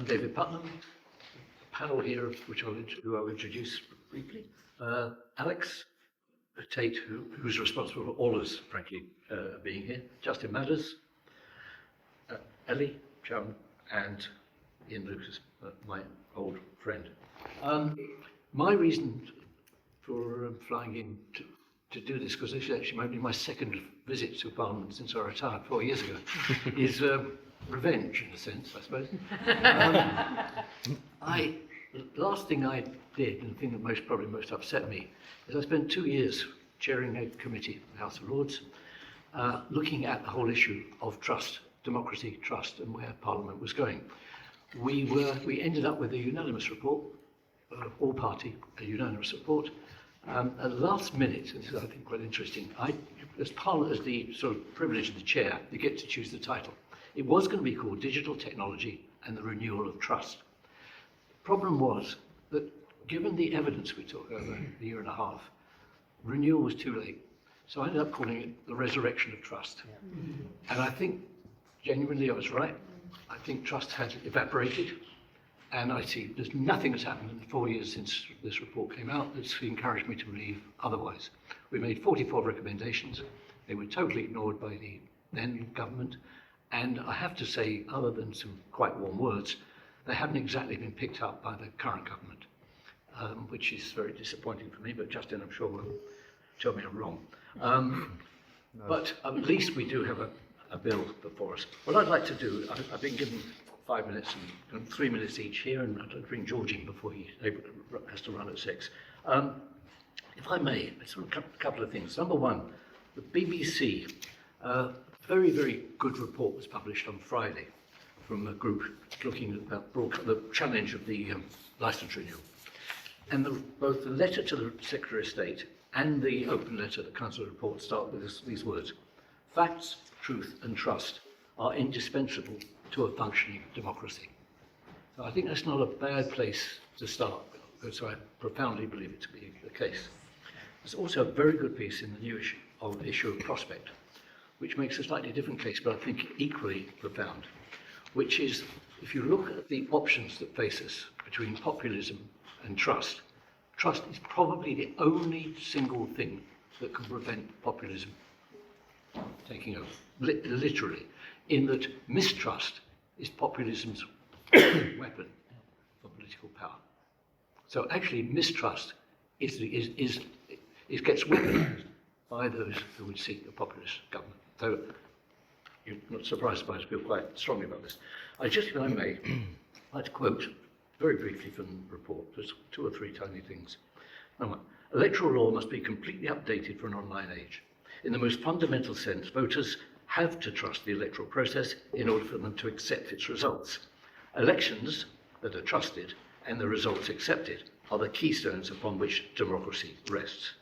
I'm David Puttnam. The panel here, who I'll introduce briefly. Alex, Tait, who's responsible for all of us, frankly, being here. Justin Matters, Ellie, Chowns, and Ian Lucas, my old friend. My reason for flying in to do this, because this is actually only my second visit to Parliament since I retired 4 years ago, is revenge, in a sense, I suppose. The last thing I did, and the thing that probably most upset me, is I spent 2 years chairing a committee in the House of Lords, looking at the whole issue of trust, democracy, trust, and where Parliament was going. We ended up with a unanimous report, all party, a unanimous report. At the last minute, and this is I think quite interesting, as the sort of privilege of the chair, you get to choose the title. It was going to be called Digital Technology and the Renewal of Trust. The problem was that given the evidence we took over a year and a half, renewal was too late. So I ended up calling it the Resurrection of Trust. And I think genuinely I was right. I think trust had evaporated. And I see there's nothing that's happened in the 4 years since this report came out that's encouraged me to believe otherwise. We made 44 recommendations. They were totally ignored by the then government. And I have to say, other than some quite warm words, they haven't exactly been picked up by the current government, which is very disappointing for me, but Justin, I'm sure, will tell me I'm wrong. But at least we do have a bill before us. What I'd like to do, I've been given 5 minutes and 3 minutes each here, and I'd like to bring George in before he has to run at 6. If I may, a couple of things. Number one, the BBC, very, very good report was published on Friday from a group looking at the challenge of the licence renewal. And both the letter to the Secretary of State and the open letter, the Council report, start with these words. Facts, truth and trust are indispensable to a functioning democracy. So I think that's not a bad place to start, because I profoundly believe it to be the case. There's also a very good piece in the new issue of prospect, which makes a slightly different case, but I think equally profound, which is, if you look at the options that face us between populism and trust, trust is probably the only single thing that can prevent populism taking over, literally, in that mistrust is populism's weapon for political power. So actually mistrust gets weaponized by those who would seek a populist government. So you're not surprised by us feel quite strongly about this. If I may, I'd like to quote very briefly from the report. There's 2 or 3 tiny things. Number one, electoral law must be completely updated for an online age. In the most fundamental sense, voters have to trust the electoral process in order for them to accept its results. Elections that are trusted and the results accepted are the keystones upon which democracy rests.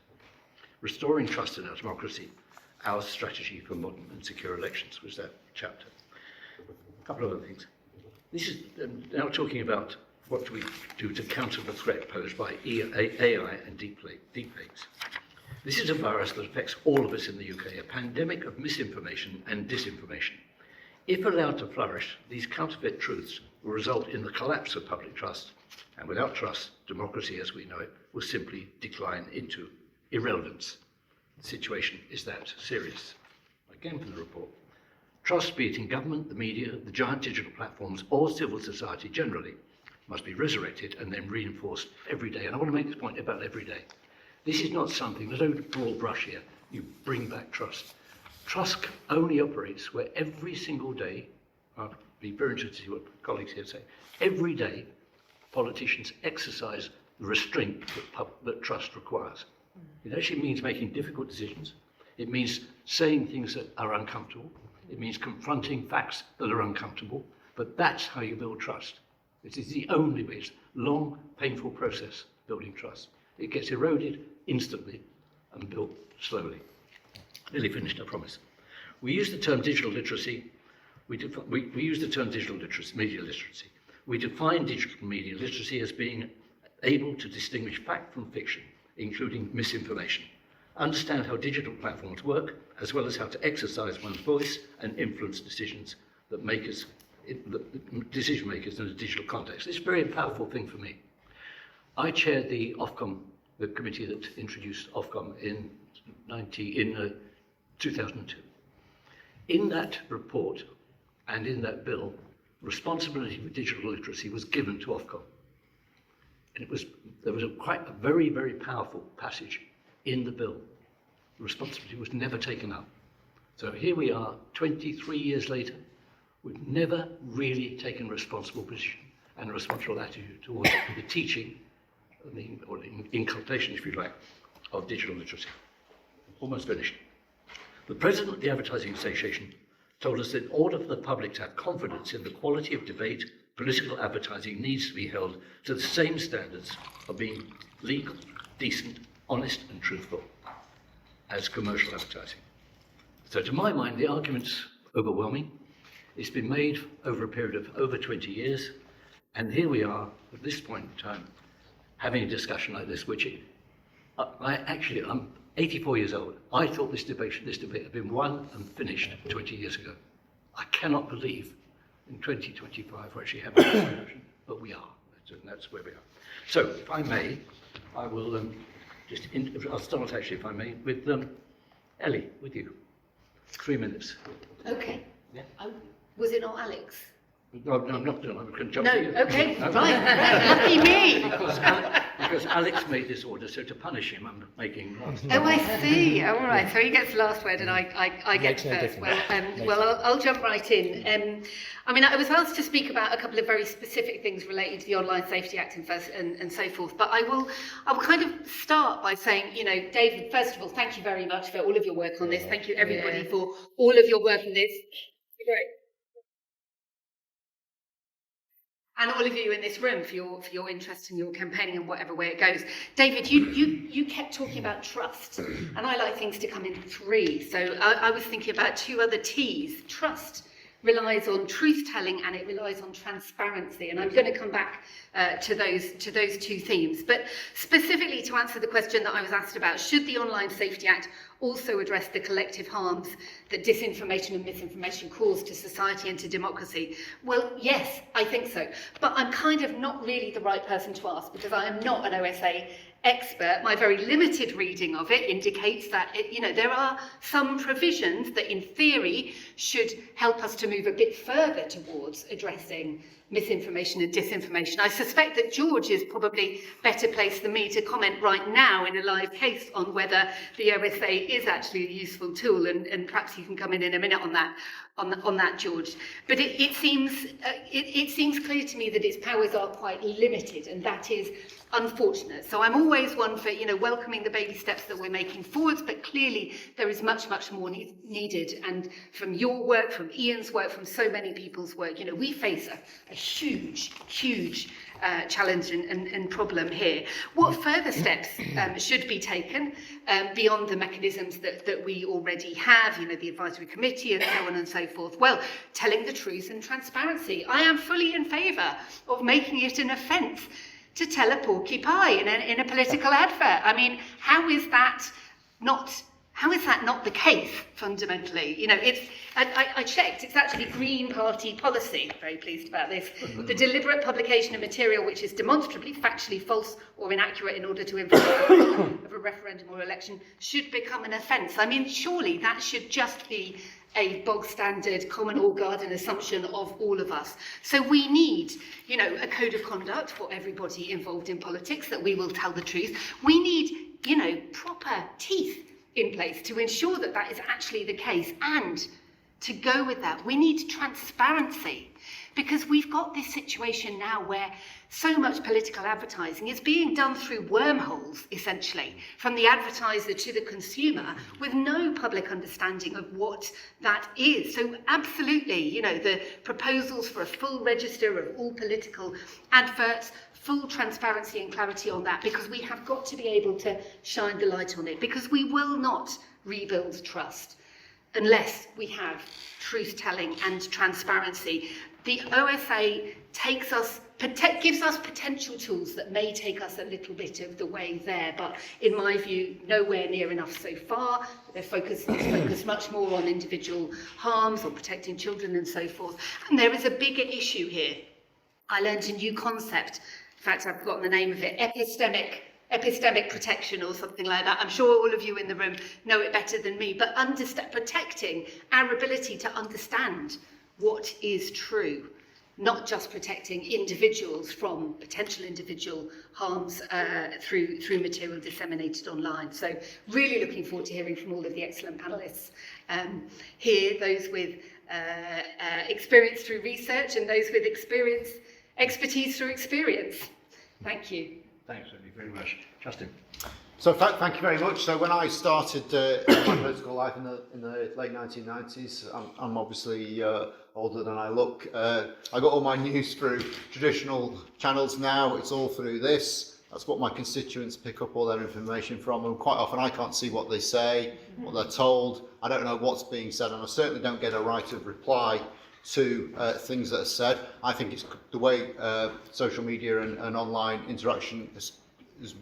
Restoring trust in our democracy, our strategy for modern and secure elections, was that chapter. A couple of other things. This is now talking about what do we do to counter the threat posed by AI and deepfakes. This is a virus that affects all of us in the UK, a pandemic of misinformation and disinformation. If allowed to flourish, these counterfeit truths will result in the collapse of public trust, and without trust, democracy as we know it will simply decline into irrelevance. The situation is that serious. Again from the report. Trust, be it in government, the media, the giant digital platforms, or civil society generally, must be resurrected and then reinforced every day. And I want to make this point about every day. This is not something, there's no broad brush here, you bring back trust. Trust only operates where every single day, I'd be very interested to see what colleagues here say, every day politicians exercise the restraint that trust requires. It actually means making difficult decisions. It means saying things that are uncomfortable. It means confronting facts that are uncomfortable, but that's how you build trust. It is the only way. It's a long, painful process, building trust. It gets eroded instantly and built slowly. Nearly finished, I promise. We use the term digital literacy. We use the term digital literacy, media literacy. We define digital media literacy as being able to distinguish fact from fiction, including misinformation, understand how digital platforms work, as well as how to exercise one's voice and influence decisions that make us decision makers in a digital context. It's a very powerful thing for me. I chaired the Ofcom, the committee that introduced Ofcom in 2002. In that report and in that bill, responsibility for digital literacy was given to Ofcom. And there was a very, very powerful passage in the bill. Responsibility was never taken up. So here we are, 23 years later, we've never really taken a responsible position and a responsible attitude towards the teaching, or the inculcation, if you like, of digital literacy. Almost finished. The president of the Advertising Association told us that in order for the public to have confidence in the quality of debate, political advertising needs to be held to the same standards of being legal, decent, honest and truthful as commercial advertising. So to my mind, the argument's overwhelming. It's been made over a period of over 20 years, and here we are at this point in time having a discussion like this, which I'm 84 years old. I thought this debate had been won and finished 20 years ago. I cannot believe in 2025 we're actually having this discussion, but we are. That's where we are. So, if I may, I will I'll start actually, if I may, with Ellie, with you. 3 minutes. Okay. Yeah. Was it not Alex? No, I'm not doing it. I'm going to jump No, to you. okay, No. right. Happy me. Because Alex made this order, so to punish him, I'm making last. Oh, I see. All right. So he gets the last word, and I get no first. difference. I'll jump right in. I was asked to speak about a couple of very specific things related to the Online Safety Act and so forth. But I will kind of start by saying, David, first of all, thank you very much for all of your work on this. Thank you everybody for all of your work on this. Great. And all of you in this room for your interest in your campaigning and whatever way it goes. David, you kept talking about trust, and I like things to come in 3. So I was thinking about 2 other T's. Trust relies on truth-telling and it relies on transparency, and I'm going to come back to those 2 themes. But specifically to answer the question that I was asked about, should the Online Safety Act also address the collective harms that disinformation and misinformation cause to society and to democracy? Well, yes, I think so. But I'm kind of not really the right person to ask, because I am not an OSA expert. My very limited reading of it indicates that there are some provisions that in theory should help us to move a bit further towards addressing misinformation and disinformation. I suspect that George is probably better placed than me to comment right now in a live case on whether the OSA is actually a useful tool, and perhaps you can come in a minute on that, George. But it seems clear to me that its powers are quite limited, and that is unfortunate. So I'm always one for welcoming the baby steps that we're making forwards, but clearly there is much more needed. And from your work, from Ian's work, from so many people's work, we face a huge challenge and problem here. What further steps should be taken beyond the mechanisms that we already have, the advisory committee and so on and so forth? Well, telling the truth and transparency. I am fully in favour of making it an offence to tell a porky pie in a political advert. I mean, how is that not the case fundamentally? I checked, it's actually Green Party policy. Very pleased about this. The deliberate publication of material which is demonstrably factually false or inaccurate in order to influence of a referendum or election should become an offence. I mean, surely that should just be a bog standard common or garden assumption of all of us. So we need, a code of conduct for everybody involved in politics, that we will tell the truth. We need, proper teeth in place to ensure that that is actually the case. And to go with that, we need transparency, because we've got this situation now where so much political advertising is being done through wormholes, essentially, from the advertiser to the consumer, with no public understanding of what that is. So absolutely, the proposals for a full register of all political adverts, full transparency and clarity on that, because we have got to be able to shine the light on it, because we will not rebuild trust unless we have truth-telling and transparency. the OFA gives us potential tools that may take us a little bit of the way there, but in my view, nowhere near enough so far. It's focused much more on individual harms or protecting children and so forth. And there is a bigger issue here. I learned a new concept. In fact, I've forgotten the name of it, epistemic protection or something like that. I'm sure all of you in the room know it better than me, but protecting our ability to understand what is true, not just protecting individuals from potential individual harms through material disseminated online. So really looking forward to hearing from all of the excellent panelists here, those with experience through research and those with expertise through experience. Thank you. Thanks, Ellie, very much. Justin. So thank you very much. So when I started my political life in the late 1990s, I'm obviously older than I look. I got all my news through traditional channels. Now it's all through this. That's what my constituents pick up all their information from, and quite often I can't see what they say, what they're told. I don't know what's being said, and I certainly don't get a right of reply to things that are said. I think it's the way social media and online interaction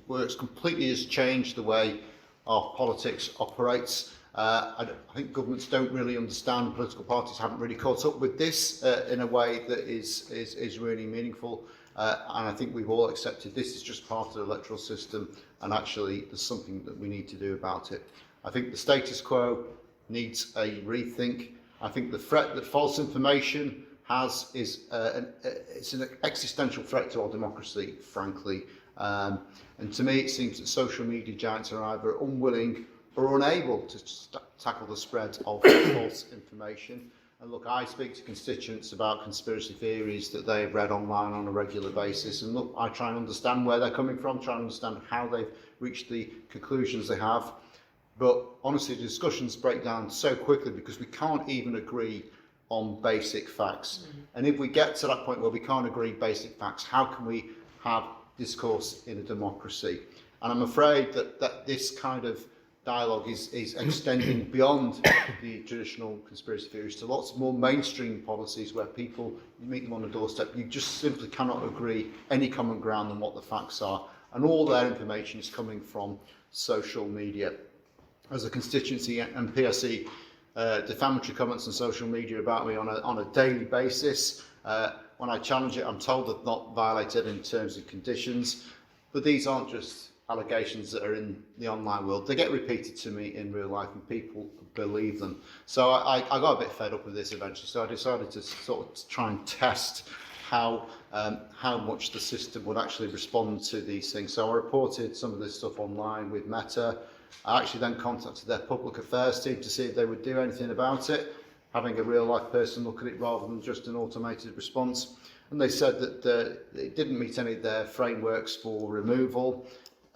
works completely has changed the way our politics operates. I think governments don't really understand, political parties haven't really caught up with this in a way that is really meaningful. And I think we've all accepted this is just part of the electoral system, and actually there's something that we need to do about it. I think the status quo needs a rethink. I think the threat that false information has is it's an existential threat to our democracy, frankly. And to me, it seems that social media giants are either unwilling or unable to tackle the spread of false information. And look, I speak to constituents about conspiracy theories that they've read online on a regular basis. And look, I try and understand where they're coming from, try and understand how they've reached the conclusions they have. But honestly, the discussions break down so quickly because we can't even agree on basic facts. And if we get to that point where we can't agree basic facts, how can we have discourse in a democracy? And I'm afraid that this kind of dialogue is extending beyond the traditional conspiracy theories to lots more mainstream policies where people, you meet them on the doorstep, you just simply cannot agree any common ground on what the facts are. And all their information is coming from social media. As a constituency MP, I see defamatory comments on social media about me on a daily basis. When I challenge it, I'm told they've not violated any terms and conditions. But these aren't just allegations that are in the online world. They get repeated to me in real life and people believe them. So I got a bit fed up with this eventually. So I decided to sort of try and test how much the system would actually respond to these things. So I reported some of this stuff online with Meta. I actually then contacted their public affairs team to see if they would do anything about it, having a real life person look at it rather than just an automated response. And they said that it didn't meet any of their frameworks for removal.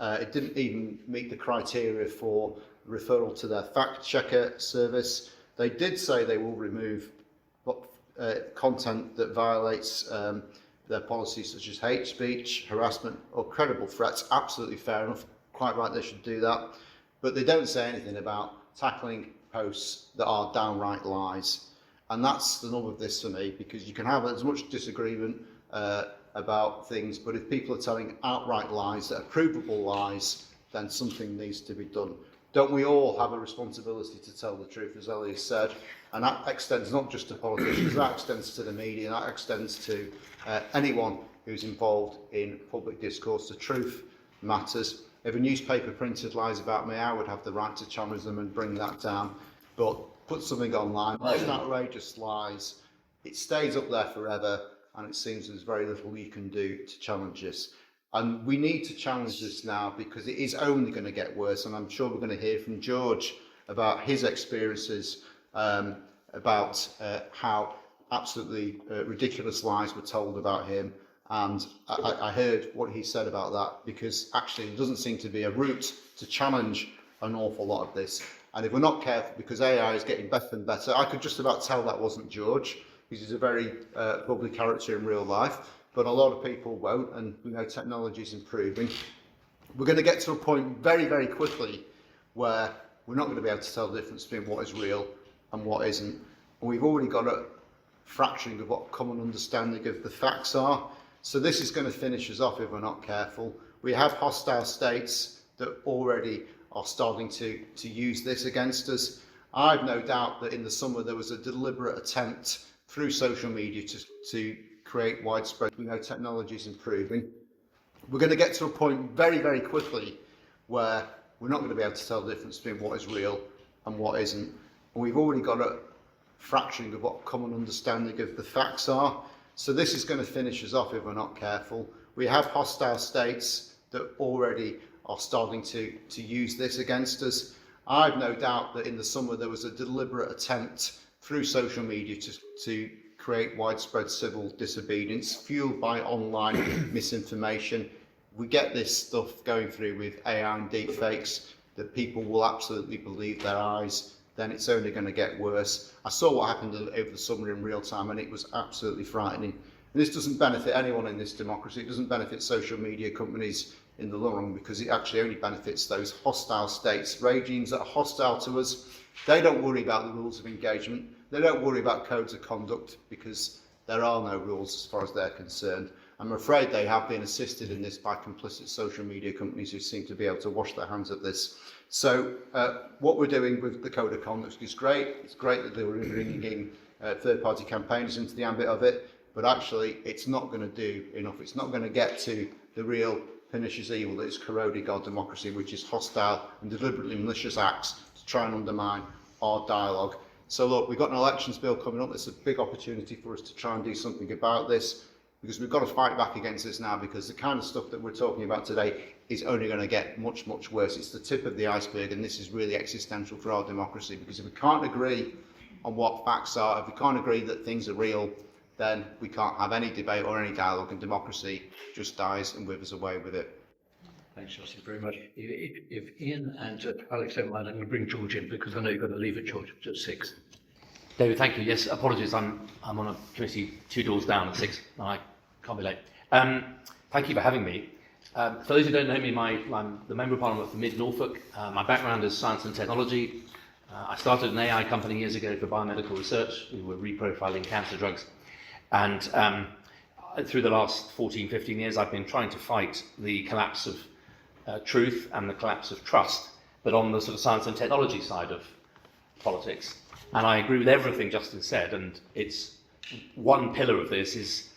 It didn't even meet the criteria for referral to their fact checker service. They did say they will remove content that violates their policies such as hate speech, harassment or credible threats. Absolutely fair enough, quite right, they should do that. But they don't say anything about tackling posts that are downright lies. And that's the nub of this for me, because you can have as much disagreement about things, but if people are telling outright lies that are provable lies, then something needs to be done. Don't we all have a responsibility to tell the truth, as Ellie said? And that extends not just to politicians, that extends to the media, that extends to anyone who's involved in public discourse. The truth matters. If a newspaper printed lies about me, I would have the right to challenge them and bring that down. But put something online, that's outrageous lies. It stays up there forever, and it seems there's very little you can do to challenge this. And we need to challenge this now because it is only going to get worse. And I'm sure we're going to hear from George about his experiences, about how absolutely ridiculous lies were told about him. And I heard what he said about that, because actually there doesn't seem to be a route to challenge an awful lot of this. And if we're not careful, because AI is getting better and better, I could just about tell that wasn't George, because he's a very bubbly character in real life, but a lot of people won't, and we know technology is improving. We're going to get to a point very, very quickly where we're not going to be able to tell the difference between what is real and what isn't. And we've already got fracturing of what common understanding of the facts are. So this is going to finish us off if we're not careful. We have hostile states that already are starting to use this against us. I've no doubt that in the summer there was a deliberate attempt through social media to create widespread. We know technology is improving. We're going to get to a point very, very quickly where we're not going to be able to tell the difference between what is real and what isn't. And we've already got a fracturing of what common understanding of the facts are. So this is going to finish us off if we're not careful. We have hostile states that already are starting to use this against us. I've no doubt that in the summer there was a deliberate attempt through social media to create widespread civil disobedience fueled by online misinformation. We get this stuff going through with AI and deepfakes that people will absolutely believe their eyes, then it's only going to get worse. I saw what happened over the summer in real time and it was absolutely frightening. And this doesn't benefit anyone in this democracy. It doesn't benefit social media companies in the long run because it actually only benefits those hostile states, regimes that are hostile to us. They don't worry about the rules of engagement. They don't worry about codes of conduct because there are no rules as far as they're concerned. I'm afraid they have been assisted in this by complicit social media companies who seem to be able to wash their hands of this. So what we're doing with the code of conduct is great. It's great that they were bringing in third-party campaigners into the ambit of it, but actually it's not going to do enough. It's not going to get to the real pernicious evil that is corroding our democracy, which is hostile and deliberately malicious acts to try and undermine our dialogue. So look, we've got an elections bill coming up. It's a big opportunity for us to try and do something about this, because we've got to fight back against this now, because the kind of stuff that we're talking about today is only going to get much, much worse. It's the tip of the iceberg, and this is really existential for our democracy, because if we can't agree on what facts are, if we can't agree that things are real, then we can't have any debate or any dialogue, and democracy just dies and withers away with it. Thanks, Justin, very much. If Ian and Alex don't mind, I'm going to bring George in because I know you've got to leave at George at 6. David, thank you. Yes, apologies. I'm on a committee 2 doors down at 6, and I can't be late. Thank you for having me. For those who don't know me, I'm the Member of Parliament for Mid Norfolk. My background is science and technology. I started an AI company years ago for biomedical research. We were reprofiling cancer drugs. And through the last 14, 15 years, I've been trying to fight the collapse of truth and the collapse of trust, but on the sort of science and technology side of politics. And I agree with everything Justin said, and it's one pillar of this is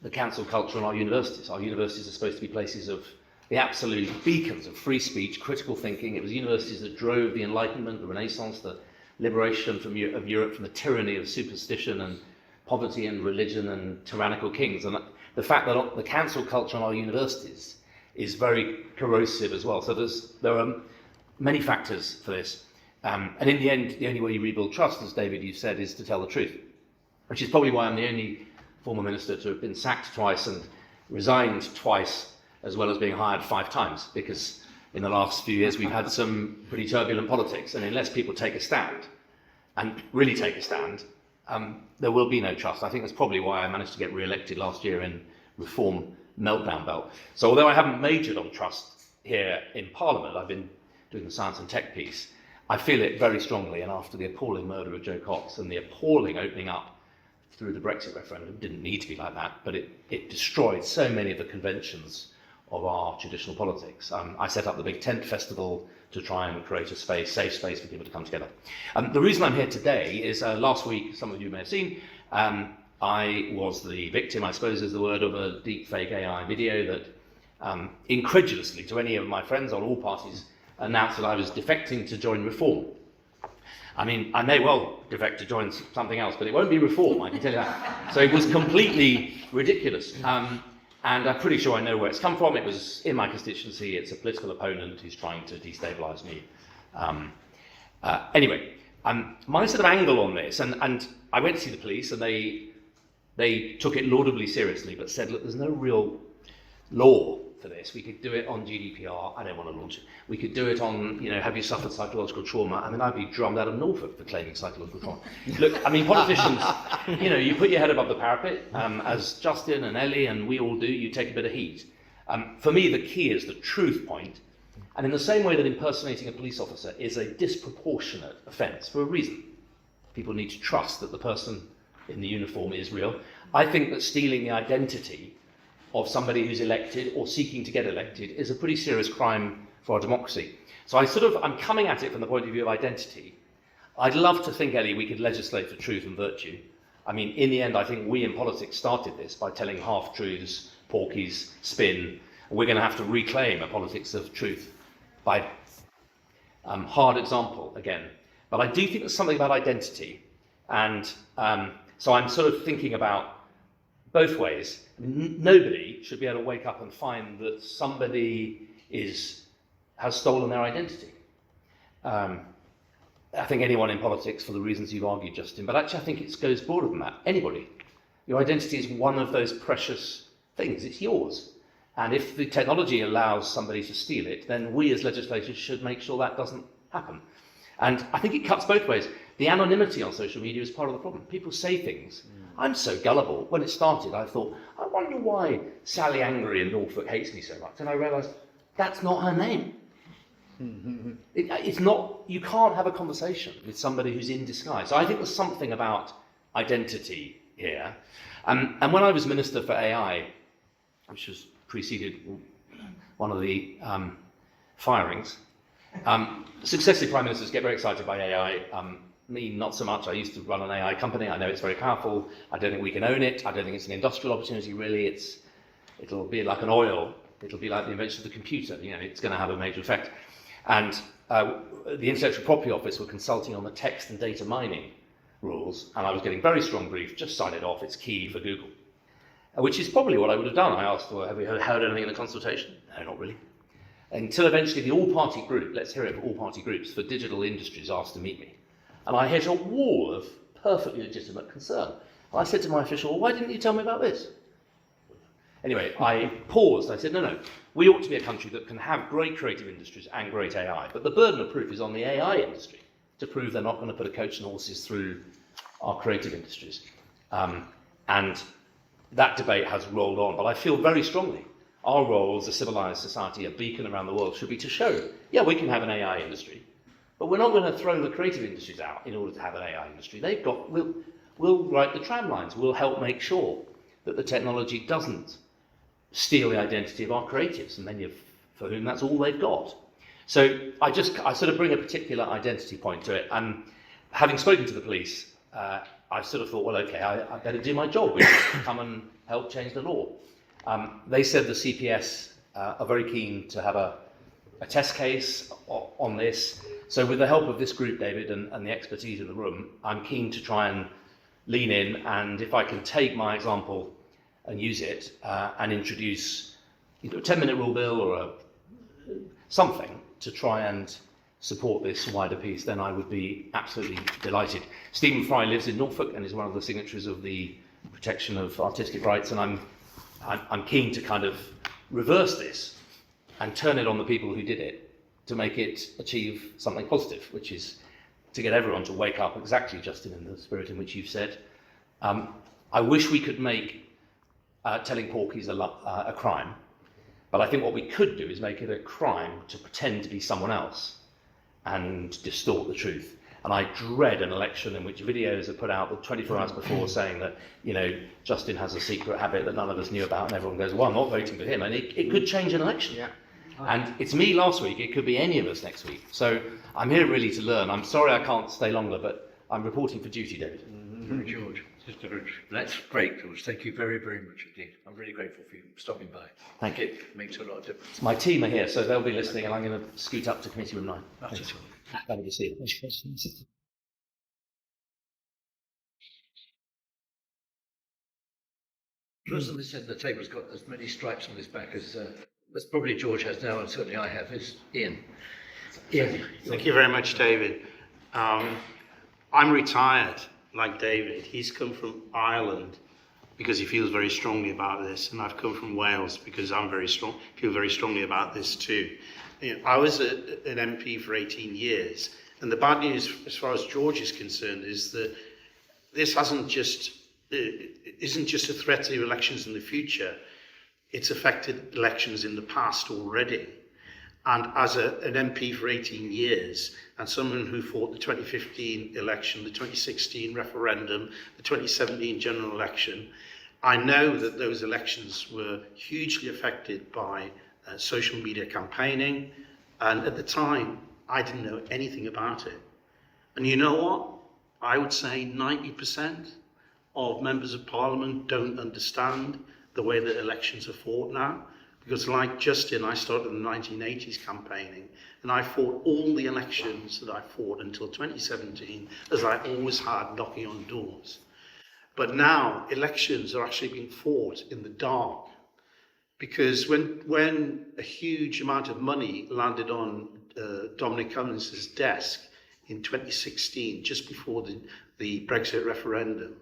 the cancel culture in our universities. Our universities are supposed to be places of the absolute beacons of free speech, critical thinking. It was universities that drove the Enlightenment, the Renaissance, the liberation of Europe from the tyranny of superstition and poverty and religion and tyrannical kings. And the fact that the cancel culture in our universities is very corrosive as well. So there are many factors for this. And in the end, the only way you rebuild trust, as David, you said, is to tell the truth, which is probably why I'm the only former minister to have been sacked twice and resigned twice, as well as being hired 5 times, because in the last few years we've had some pretty turbulent politics, and unless people take a stand, and really take a stand, there will be no trust. I think that's probably why I managed to get re-elected last year in Reform Meltdown Belt. So although I haven't majored on trust here in Parliament, I've been doing the science and tech piece, I feel it very strongly, and after the appalling murder of Jo Cox and the appalling opening up through the Brexit referendum, it didn't need to be like that, but it destroyed so many of the conventions of our traditional politics. I set up the big tent festival to try and create a safe space for people to come together. The reason I'm here today is last week, some of you may have seen, I was the victim, I suppose is the word, of a deepfake AI video that incredulously to any of my friends on all parties announced that I was defecting to join Reform. I mean, I may well defect to join something else, but it won't be Reform, I can tell you that. So it was completely ridiculous. And I'm pretty sure I know where it's come from. It was in my constituency. It's a political opponent who's trying to destabilise me. Anyway, my sort of angle on this, and I went to see the police, and they took it laudably seriously, but said, look, there's no real law for this. We could do it on GDPR. I don't want to launch it. We could do it on, have you suffered psychological trauma? I mean, I'd be drummed out of Norfolk for claiming psychological trauma. Look, I mean, politicians, you put your head above the parapet, as Justin and Ellie and we all do, you take a bit of heat. For me, the key is the truth point. And in the same way that impersonating a police officer is a disproportionate offence for a reason, people need to trust that the person in the uniform is real. I think that stealing the identity of somebody who's elected or seeking to get elected is a pretty serious crime for our democracy. So I'm coming at it from the point of view of identity. I'd love to think, Ellie, we could legislate for truth and virtue. I mean, in the end, I think we in politics started this by telling half-truths, porkies, spin. We're going to have to reclaim a politics of truth by hard example again. But I do think there's something about identity. And so I'm sort of thinking about both ways. Nobody should be able to wake up and find that somebody has stolen their identity. I think anyone in politics, for the reasons you've argued, Justin, but actually I think it goes broader than that. Anybody. Your identity is one of those precious things. It's yours. And if the technology allows somebody to steal it, then we as legislators should make sure that doesn't happen. And I think it cuts both ways. The anonymity on social media is part of the problem. People say things. I'm so gullible. When it started, I thought, I wonder why Sally Angry in Norfolk hates me so much. And I realised that's not her name. It's not, you can't have a conversation with somebody who's in disguise. So I think there's something about identity here. And when I was Minister for AI, which was preceded one of the firings, successive Prime Ministers get very excited by AI. Me, not so much. I used to run an AI company. I know it's very powerful. I don't think we can own it. I don't think it's an industrial opportunity, really. It'll be like an oil. It'll be like the invention of the computer. You know, it's going to have a major effect. And the Intellectual Property Office were consulting on the text and data mining rules, and I was getting very strong brief, just sign it off, it's key for Google. Which is probably what I would have done. I asked, well, have we heard anything in the consultation? No, not really. Until eventually the all-party group, let's hear it for all-party groups, for digital industries asked to meet me. And I hit a wall of perfectly legitimate concern. And I said to my official, well, why didn't you tell me about this? Anyway, I paused. I said, no, we ought to be a country that can have great creative industries and great AI, but the burden of proof is on the AI industry to prove they're not going to put a coach and horses through our creative industries. And that debate has rolled on, but I feel very strongly our role as a civilized society, a beacon around the world, should be to show, yeah, we can have an AI industry, but we're not going to throw the creative industries out in order to have an AI industry. We'll write the tram lines, we'll help make sure that the technology doesn't steal the identity of our creatives, and many for whom that's all they've got. So I sort of bring a particular identity point to it, and having spoken to the police, I sort of thought, well, okay, I better do my job, which is to come and help change the law. They said the CPS are very keen to have a test case on this. So with the help of this group, David, and the expertise in the room, I'm keen to try and lean in, and if I can take my example and use it and introduce either a 10-minute rule bill or something to try and support this wider piece, then I would be absolutely delighted. Stephen Fry lives in Norfolk and is one of the signatories of the protection of artistic rights, and I'm keen to kind of reverse this and turn it on the people who did it to make it achieve something positive, which is to get everyone to wake up exactly, Justin, in the spirit in which you've said. I wish we could make telling porkies a crime, but I think what we could do is make it a crime to pretend to be someone else and distort the truth. And I dread an election in which videos are put out 24 hours before saying that, you know, Justin has a secret habit that none of us knew about, and everyone goes, well, I'm not voting for him. And it could change an election. Yeah. And it's me last week, it could be any of us next week. So I'm here really to learn. I'm sorry I can't stay longer, but I'm reporting for duty, David. George, that's great, George. Thank you very, very much indeed. I'm really grateful for you stopping by. Thank you. It makes a lot of difference. My team are here, so they'll be listening, and I'm going to scoot up to committee room 9. Not at all. Happy to see you. The person that said the table's got as many stripes on his back as probably George has now, and certainly I have, is Ian. Ian. Thank you very much, David. I'm retired, like David. He's come from Ireland because he feels very strongly about this, and I've come from Wales because I'm feel very strongly about this too. You know, I was an MP for 18 years, and the bad news, as far as George is concerned, is that this isn't just a threat to elections in the future. It's affected elections in the past already. And as an MP for 18 years, and someone who fought the 2015 election, the 2016 referendum, the 2017 general election, I know that those elections were hugely affected by social media campaigning. And at the time, I didn't know anything about it. And you know what? I would say 90% of members of parliament don't understand the way that elections are fought now. Because like Justin, I started in the 1980s campaigning, and I fought all the elections that I fought until 2017, as I always had, knocking on doors. But now elections are actually being fought in the dark, because when a huge amount of money landed on Dominic Cummings' desk in 2016, just before the Brexit referendum,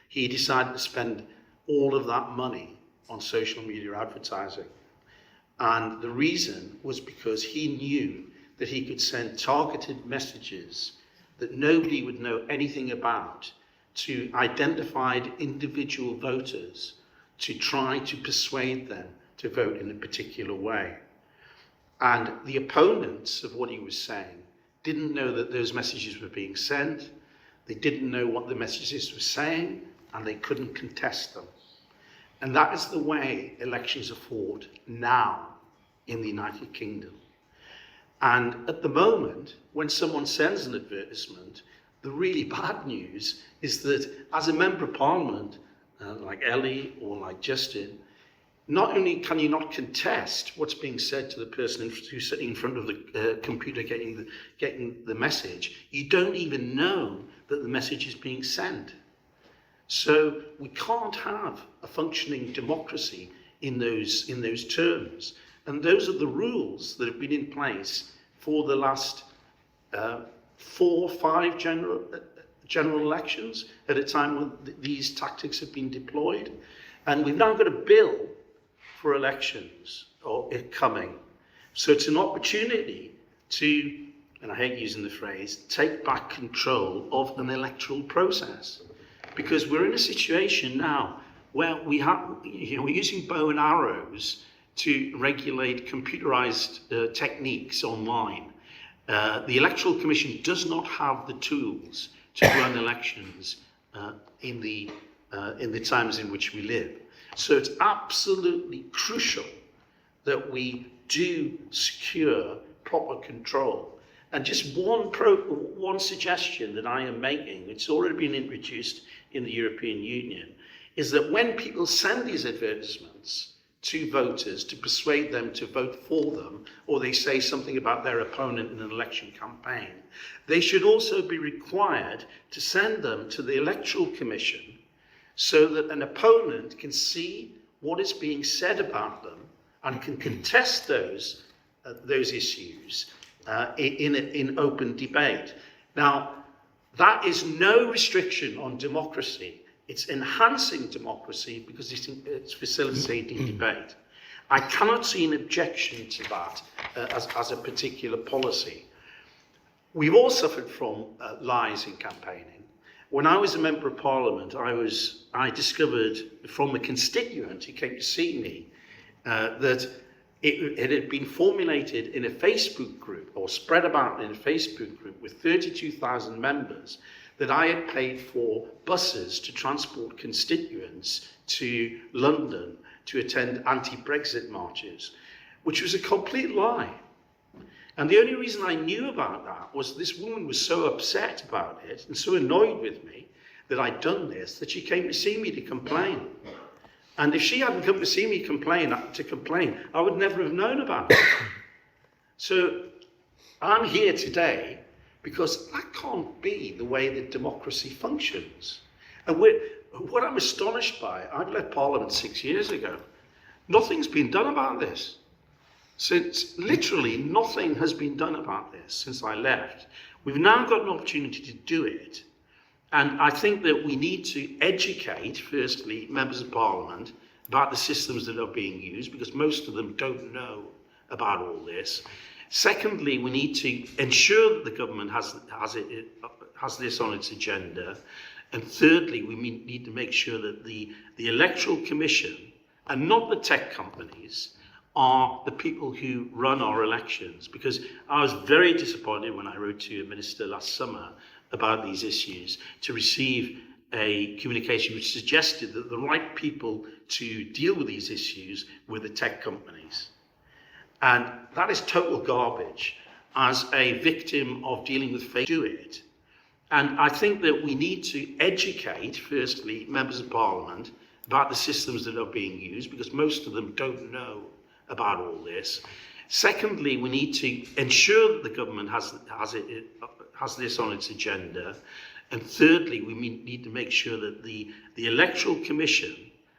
he decided to spend all of that money on social media advertising. And the reason was because he knew that he could send targeted messages that nobody would know anything about to identified individual voters to try to persuade them to vote in a particular way. And the opponents of what he was saying didn't know that those messages were being sent, they didn't know what the messages were saying, and they couldn't contest them. And that is the way elections are fought now in the United Kingdom. And at the moment, when someone sends an advertisement, the really bad news is that as a member of parliament, like Ellie or like Justin, not only can you not contest what's being said to the person who's sitting in front of the computer getting the message, you don't even know that the message is being sent. So we can't have a functioning democracy in those terms. And those are the rules that have been in place for the last 4 or 5 general elections at a time when these tactics have been deployed. And we've now got a bill for elections coming. So it's an opportunity to, and I hate using the phrase, take back control of an electoral process. Because we're in a situation now where we're using bow and arrows to regulate computerized techniques online. The Electoral Commission does not have the tools to run elections in the times in which we live. So it's absolutely crucial that we do secure proper control. And just one suggestion that I am making, it's already been introduced in the European Union, is that when people send these advertisements to voters to persuade them to vote for them, or they say something about their opponent in an election campaign, they should also be required to send them to the Electoral Commission so that an opponent can see what is being said about them and can contest those issues in open debate. Now, that is no restriction on democracy. It's enhancing democracy because it's facilitating debate. I cannot see an objection to that as a particular policy. We've all suffered from lies in campaigning. When I was a member of parliament, I discovered from a constituent who came to see me that it had been formulated in a Facebook group or spread about in a Facebook group with 32,000 members that I had paid for buses to transport constituents to London to attend anti-Brexit marches, which was a complete lie. And the only reason I knew about that was this woman was so upset about it and so annoyed with me that I'd done this that she came to see me to complain. And if she hadn't come to see me complain, I would never have known about it. So I'm here today because that can't be the way that democracy functions. And what I'm astonished by, I've left Parliament 6 years ago. Nothing's been done about this. Literally nothing has been done about this since I left. We've now got an opportunity to do it. And I think that we need to educate, firstly, members of Parliament about the systems that are being used, because most of them don't know about all this. Secondly, we need to ensure that the government has this on its agenda. And thirdly, we need to make sure that the Electoral Commission, and not the tech companies, are the people who run our elections. Because I was very disappointed when I wrote to a minister last summer about these issues to receive a communication which suggested that the right people to deal with these issues were the tech companies. And that is total garbage. As a victim of dealing with fake, do it. And I think that we need to educate, firstly, members of parliament about the systems that are being used, because most of them don't know about all this. Secondly, we need to ensure that the government has this on its agenda. And thirdly, we need to make sure that the Electoral Commission,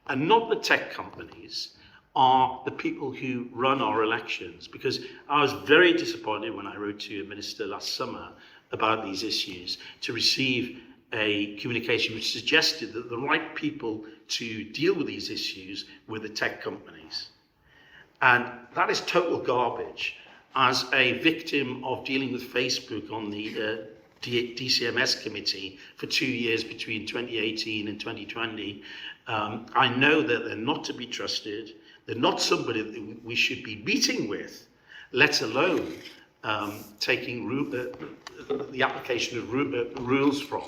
and not the tech companies, are the people who run our elections. Because I was very disappointed when I wrote to a minister last summer about these issues to receive a communication which suggested that the right people to deal with these issues were the tech companies. And that is total garbage. As a victim of dealing with Facebook on the DCMS committee for 2 years between 2018 and 2020, I know that they're not to be trusted. They're not somebody that we should be meeting with, let alone taking the application of rules from.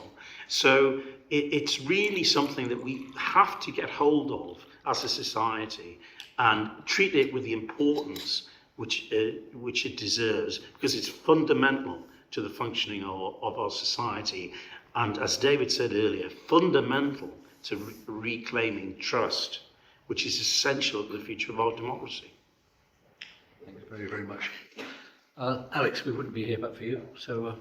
So it's really something that we have to get hold of as a society and treat it with the importance which it deserves, because it's fundamental to the functioning of our society. And as David said earlier, fundamental to reclaiming trust, which is essential to the future of our democracy. Thank you very, very much. Alex, we wouldn't be here but for you. So,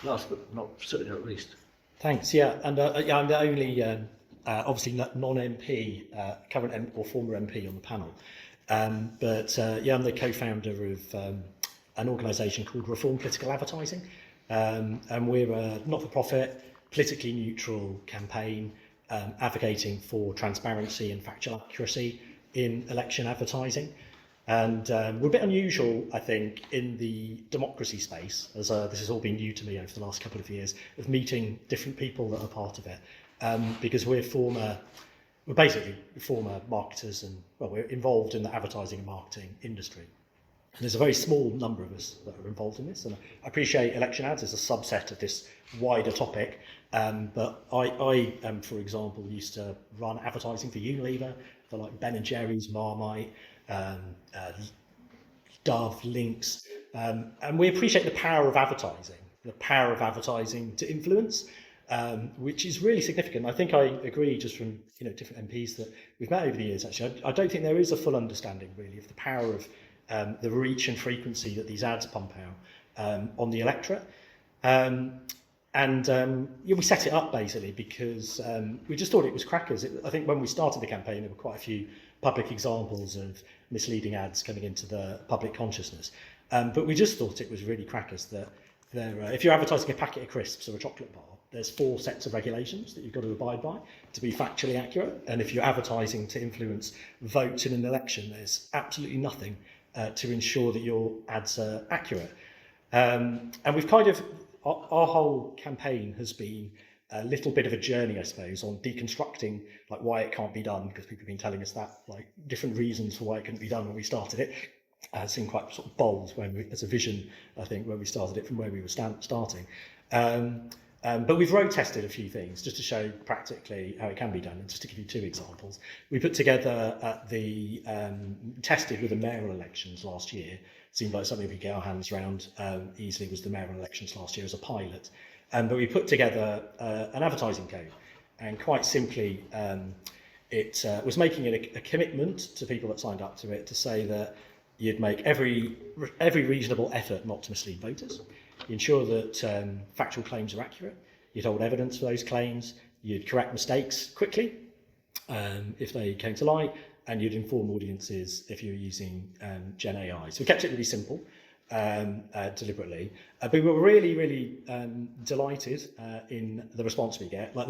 last but certainly not least. Thanks. Yeah, and I'm the only, obviously non-MP, current or former MP on the panel. But I'm the co-founder of an organisation called Reform Political Advertising, and we're a not-for-profit, politically neutral campaign advocating for transparency and factual accuracy in election advertising. And we're a bit unusual, I think, in the democracy space, as this has all been new to me over the last couple of years, of meeting different people that are part of it, because we're basically former marketers, and we're involved in the advertising and marketing industry. And there's a very small number of us that are involved in this, and I appreciate election ads as a subset of this wider topic. But I for example, used to run advertising for Unilever, for like Ben & Jerry's, Marmite, Dove, Lynx, and we appreciate the power of advertising to influence, which is really significant. I think I agree, just from different MPs that we've met over the years. Actually, I don't think there is a full understanding really of the power of the reach and frequency that these ads pump out on the electorate. We set it up basically because we just thought it was crackers. I think when we started the campaign, there were quite a few public examples of misleading ads coming into the public consciousness. But we just thought it was really crackers that if you're advertising a packet of crisps or a chocolate bar, there's 4 sets of regulations that you've got to abide by to be factually accurate. And if you're advertising to influence votes in an election, there's absolutely nothing to ensure that your ads are accurate. And we've kind of, our whole campaign has been a little bit of a journey, I suppose, on deconstructing like why it can't be done, because people have been telling us that, like different reasons for why it couldn't be done when we started it. It seemed quite sort of bold as a vision, I think, when we started it from where we were starting. But we've road tested a few things just to show practically how it can be done. And just to give you 2 examples, we put together tested with the mayoral elections last year. Seemed like something we could get our hands around easily, was the mayoral elections last year as a pilot. But we put together an advertising code, and quite simply, it was making it a commitment to people that signed up to it to say that you'd make every reasonable effort not to mislead voters. You ensure that factual claims are accurate. You'd hold evidence for those claims. You'd correct mistakes quickly if they came to light, and you'd inform audiences if you were using Gen AI. So we kept it really simple, deliberately. But we were really, really delighted in the response we get. Like,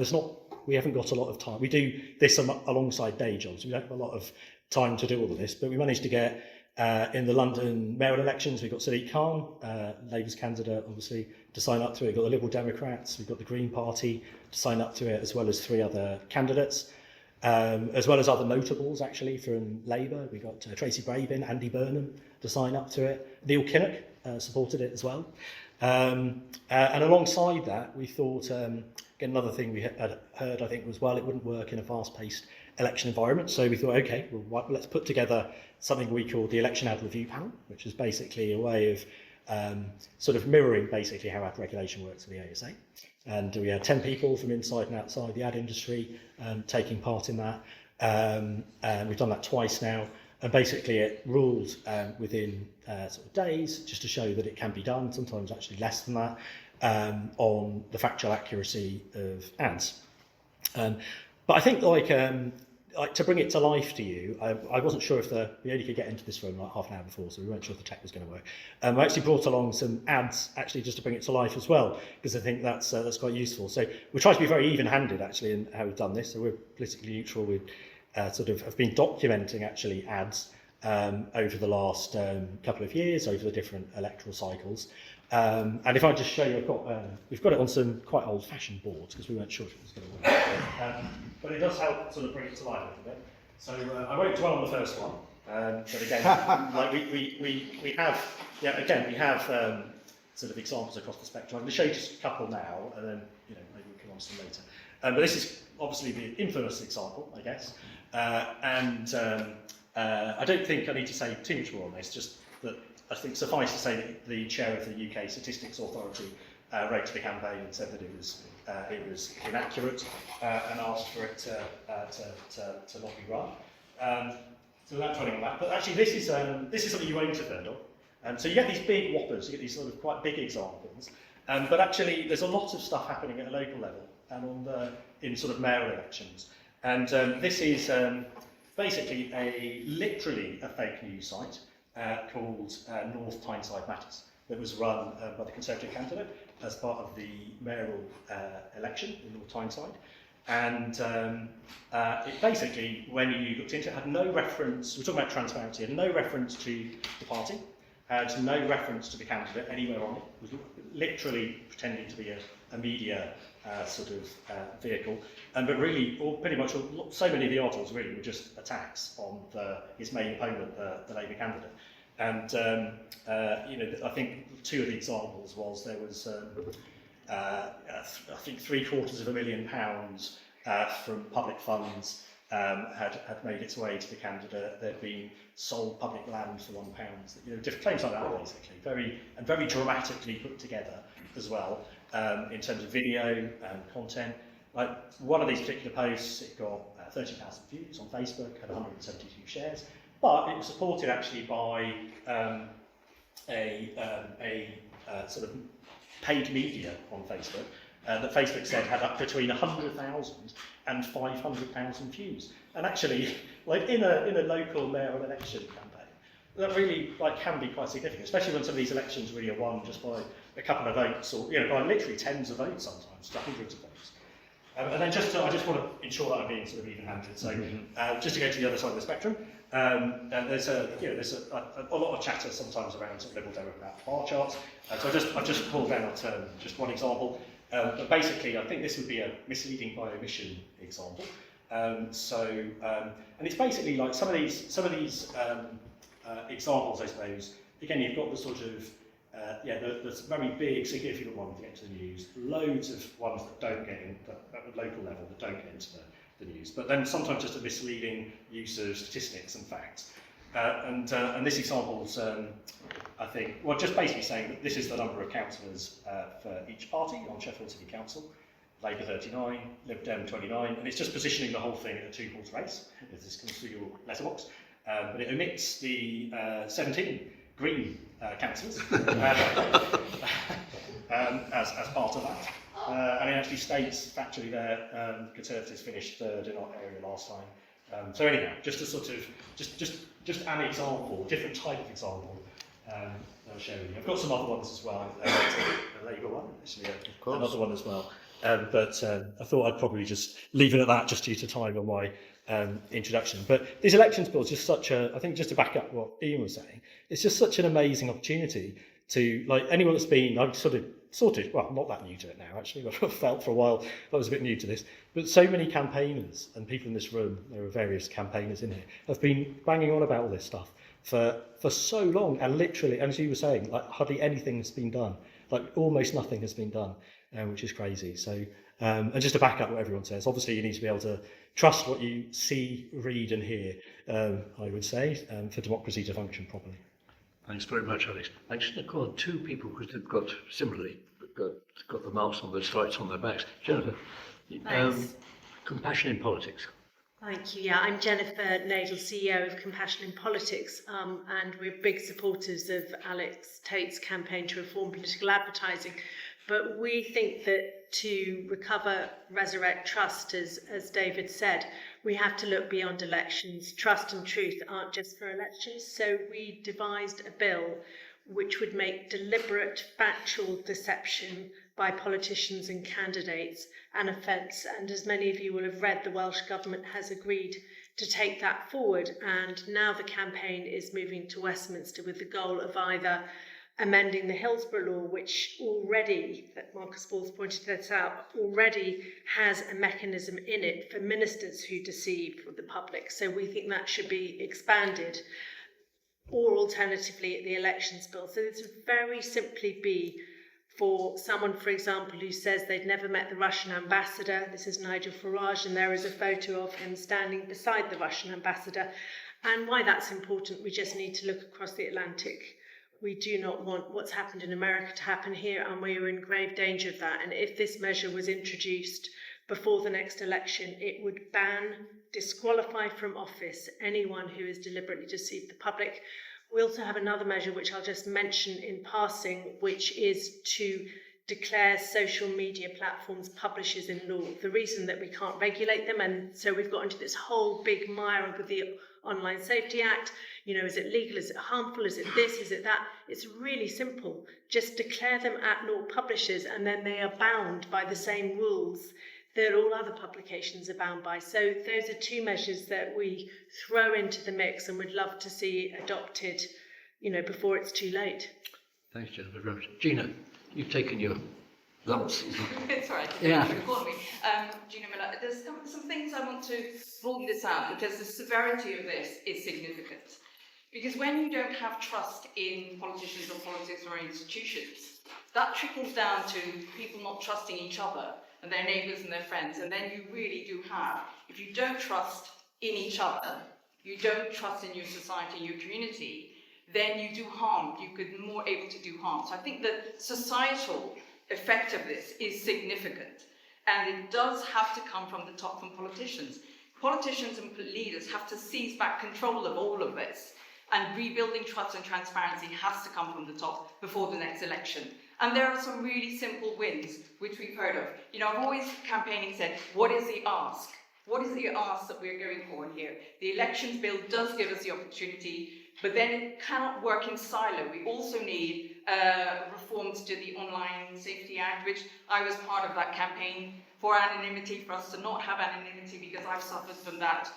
we haven't got a lot of time. We do this alongside day jobs. We don't have a lot of time to do all of this, but we managed to get in the London mayoral elections, we've got Sadiq Khan, Labour's candidate, obviously, to sign up to it. We've got the Liberal Democrats, we've got the Green Party to sign up to it, as well as 3 other candidates. as well as other notables actually from Labour. We got Tracy Brabin, Andy Burnham to sign up to it. Neil Kinnock supported it as well. And alongside that, we thought, again, another thing we had heard, I think, was, well, it wouldn't work in a fast-paced election environment. So we thought, okay, well, let's put together something we call the Election Ad Review Panel, which is basically a way of sort of mirroring basically how ad regulation works for the ASA. And we had 10 people from inside and outside the ad industry taking part in that. And we've done that twice now. And basically it ruled within sort of days, just to show that it can be done, sometimes actually less than that, on the factual accuracy of ads. But I think like to bring it to life to you, I wasn't sure if we only could get into this room like half an hour before, so we weren't sure if the tech was going to work. I actually brought along some ads actually just to bring it to life as well, because I think that's quite useful. So we try to be very even-handed actually in how we've done this. So we're politically neutral. We sort of have been documenting actually ads over the last couple of years, over the different electoral cycles. And if I just show you, we've got it on some quite old-fashioned boards because we weren't sure if it was going to work. But it does help sort of bring it to life a little bit. So I won't dwell on the first one. But again, like we have sort of examples across the spectrum. I'm going to show you just a couple now, and then maybe we'll come on to them later. But this is obviously the infamous example, I guess. I don't think I need to say too much more on this. Just that I think suffice to say that the chair of the UK Statistics Authority wrote to the campaign and said that it was inaccurate and asked for it to not be run. So without dwelling on that, but actually this is something you won't have heard of. So you get these big whoppers, you get these sort of quite big examples, but actually there's a lot of stuff happening at a local level and in sort of mayoral elections. And this is basically literally a fake news site called North Tyneside Matters that was run by the Conservative candidate as part of the mayoral election in North Tyneside. And it basically, when you looked into it, had no reference, we're talking about transparency, had no reference to the party, had no reference to the candidate anywhere on it. It was literally pretending to be a media sort of vehicle. But really, pretty much so many of the articles really were just attacks on his main opponent, the Labour candidate. And I think two of the examples was there was I think £750,000 from public funds had made its way to the candidate. There'd been sold public land for £1. Different claims like that, basically, very dramatically put together as well in terms of video and content. Like one of these particular posts, it got 30,000 views on Facebook, had 172 shares, but it was supported actually by a sort of paid media on Facebook that Facebook said had up between 100,000 and 500,000 views. And actually, like in a local mayoral election campaign, that really can be quite significant, especially when some of these elections really are won just by a couple of votes, or by literally tens of votes sometimes, to hundreds of votes. And then I just want to ensure that I'm being sort of even-handed. So just to go to the other side of the spectrum, there's a lot of chatter sometimes around sort of Liberal Democrat bar charts. So I've just pulled out just one example. But basically, I think this would be a misleading by omission example. And it's basically like some of these examples, I suppose. Again, you've got the sort of the very big, significant ones that get to the news, loads of ones that don't get in at the local level that don't get into the news, but then sometimes just a misleading use of statistics and facts. And this example's, I think, just basically saying that this is the number of councillors for each party on Sheffield City Council. Labour 39, Lib Dem 29, and it's just positioning the whole thing in a two-horse race, as this comes through your letterbox. But it omits the 17 Green councillors as part of that. And it actually states factually there, Conservatives finished third in our area last time. So anyhow, just a sort of, just an example, a different type of example I'll show you. I've got some other ones as well, a Labour one, actually, another one as well. But I thought I'd probably just leave it at that, just due to time on my introduction. But these elections bills, just I think just to back up what Ian was saying, it's just such an amazing opportunity to, like, anyone that's been, I'm sort of, well, I'm not that new to it now, actually, I've felt for a while I was a bit new to this, But so many campaigners and people in this room, there are various campaigners in here, have been banging on about all this stuff for so long, and literally, as you were saying, like hardly anything has been done. Like almost nothing has been done, which is crazy. So, and just to back up what everyone says, obviously you need to be able to trust what you see, read and hear, I would say, for democracy to function properly. Thanks very much, Alex. I'm just going to call on two people because they've got similarly got the marks on the stripes on their backs. Jennifer, Thanks. compassion in politics. Thank you. Yeah, I'm Jennifer Nadel, CEO of Compassion in Politics, and we're big supporters of Alex Tait's campaign to reform political advertising. But we think that to recover, resurrect trust, as David said, we have to look beyond elections. Trust and truth aren't just for elections. So we devised a bill which would make deliberate factual deception by politicians and candidates an offence. And as many of you will have read, the Welsh Government has agreed to take that forward. And now the campaign is moving to Westminster with the goal of either amending the Hillsborough Law, which already, that Marcus Ball's pointed this out, already has a mechanism in it for ministers who deceive the public. So we think that should be expanded, or alternatively the elections bill. So this would very simply be for someone, for example, who says they'd never met the Russian ambassador. This is Nigel Farage, and there is a photo of him standing beside the Russian ambassador. And why that's important, we just need to look across the Atlantic. We do not want what's happened in America to happen here, and we are in grave danger of that. And if this measure was introduced before the next election, it would ban, disqualify from office anyone who has deliberately deceived the public. We also have another measure, which I'll just mention in passing, which is to declare social media platforms publishers in law. The reason that we can't regulate them, and so we've got into this whole big mire with the Online Safety Act, is it legal, is it harmful, is it this, is it that? It's really simple. Just declare them at law publishers, and then they are bound by the same rules that all other publications are bound by. So those are two measures that we throw into the mix and would love to see adopted, before it's too late. Thanks, Jennifer, very much. Gina, you've taken your lumps. It's all right. Yeah. Gina Miller, there's some things I want to broaden this out, because the severity of this is significant. Because when you don't have trust in politicians or politics or institutions, that trickles down to people not trusting each other and their neighbours and their friends. And then you really do have, if you don't trust in each other, you don't trust in your society, your community, then you do harm. You could be more able to do harm. So I think the societal effect of this is significant. And it does have to come from the top, from politicians. Politicians and leaders have to seize back control of all of this. And rebuilding trust and transparency has to come from the top before the next election. And there are some really simple wins, which we've heard of. I've always campaigning said, what is the ask? What is the ask that we're going for in here? The elections bill does give us the opportunity, but then it cannot work in silo. We also need reforms to the Online Safety Act, which I was part of that campaign for anonymity, for us to not have anonymity, because I've suffered from that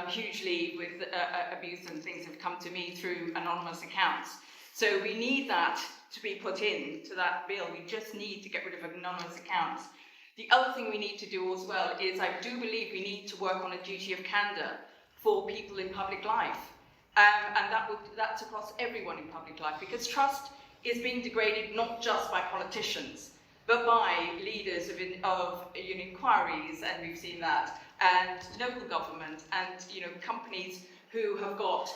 hugely with abuse, and things have come to me through anonymous accounts. So we need that to be put into that bill. We just need to get rid of anonymous accounts. The other thing we need to do as well is, I do believe we need to work on a duty of candour for people in public life. And that's across everyone in public life, because trust is being degraded not just by politicians, but by leaders of inquiries, and we've seen that, and local government, and companies who have got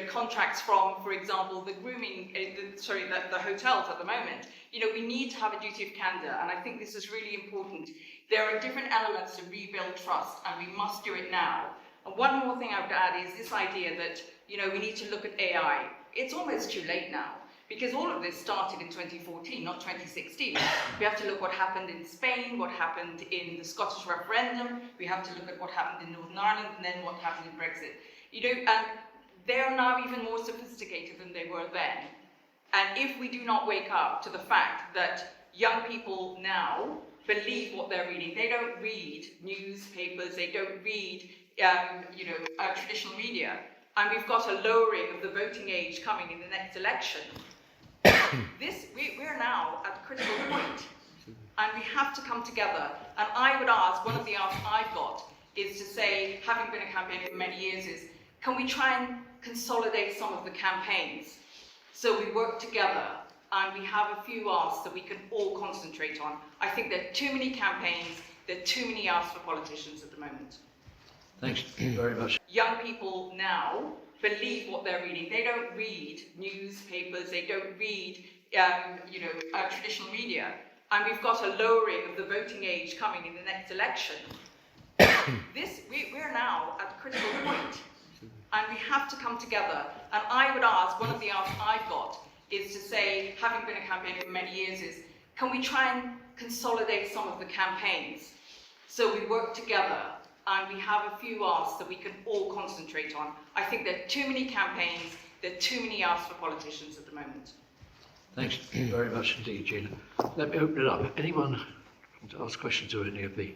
contracts from, for example, the grooming, the hotels at the moment. We need to have a duty of candour, and I think this is really important. There are different elements to rebuild trust, and we must do it now. And one more thing I would add is this idea that, we need to look at AI. It's almost too late now, because all of this started in 2014, not 2016. We have to look what happened in Spain, what happened in the Scottish referendum, we have to look at what happened in Northern Ireland, and then what happened in Brexit. And they are now even more sophisticated than they were then. And if we do not wake up to the fact that young people now believe what they're reading, they don't read newspapers, they don't read traditional media, and we've got a lowering of the voting age coming in the next election. We're now at a critical point. and we have to come together. And I would ask, one of the asks I've got is to say, having been a campaigner for many years, is can we try and consolidate some of the campaigns so we work together and we have a few asks that we can all concentrate on. I think there are too many campaigns, there are too many asks for politicians at the moment. Thanks very much. Young people now believe what they're reading. They don't read newspapers, they don't read traditional media. And we've got a lowering of the voting age coming in the next election. We're now at a critical point, and we have to come together. And I would ask, one of the asks I've got is to say, having been a campaigner for many years, is can we try and consolidate some of the campaigns so we work together and we have a few asks that we can all concentrate on. I think there are too many campaigns, there are too many asks for politicians at the moment. Thanks very much indeed, Gina. Let me open it up. Anyone want to ask questions to any of the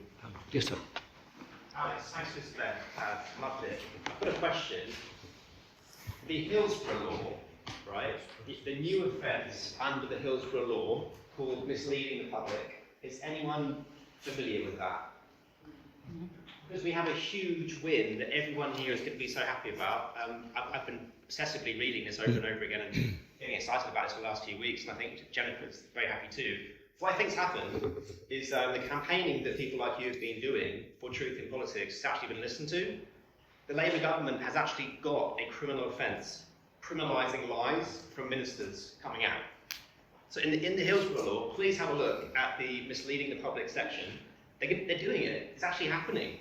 yes, sir. Alex, thanks for this event. Loved it. I've got a question. The Hillsborough law, right? The new offence under the Hillsborough law called misleading the public. Is anyone familiar with that? Because we have a huge win that everyone here is going to be so happy about. I've been obsessively reading this over and over again and getting excited about it for the last few weeks, and I think Jennifer's very happy too. What I think's happened is the campaigning that people like you have been doing for truth in politics has actually been listened to. The Labour government has actually got a criminal offence, criminalising lies from ministers coming out. So in the Hillsborough law, please have a look at the misleading the public section. They're doing it. It's actually happening.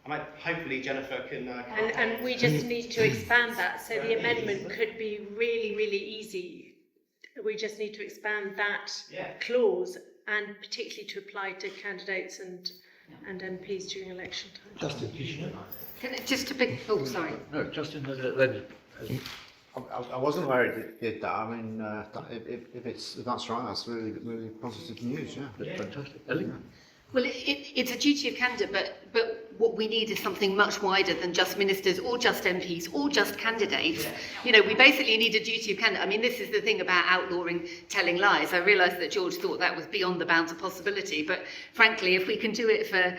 Hopefully Jennifer can... And we just need to expand that. So the amendment could be really, really easy. We just need to expand that clause, and particularly to apply to candidates and MPs during election time. Justin, did you know? Just a big... Oh, sorry. No, Justin, I wasn't aware it did that. I mean, if that's right, that's really, really positive news. Yeah. Fantastic. Ellie? Well, it's a duty of candor, but what we need is something much wider than just ministers or just MPs or just candidates. You know, we basically need a duty of candor. I mean, this is the thing about outlawing telling lies. I realise that George thought that was beyond the bounds of possibility, but frankly, if we can do it for,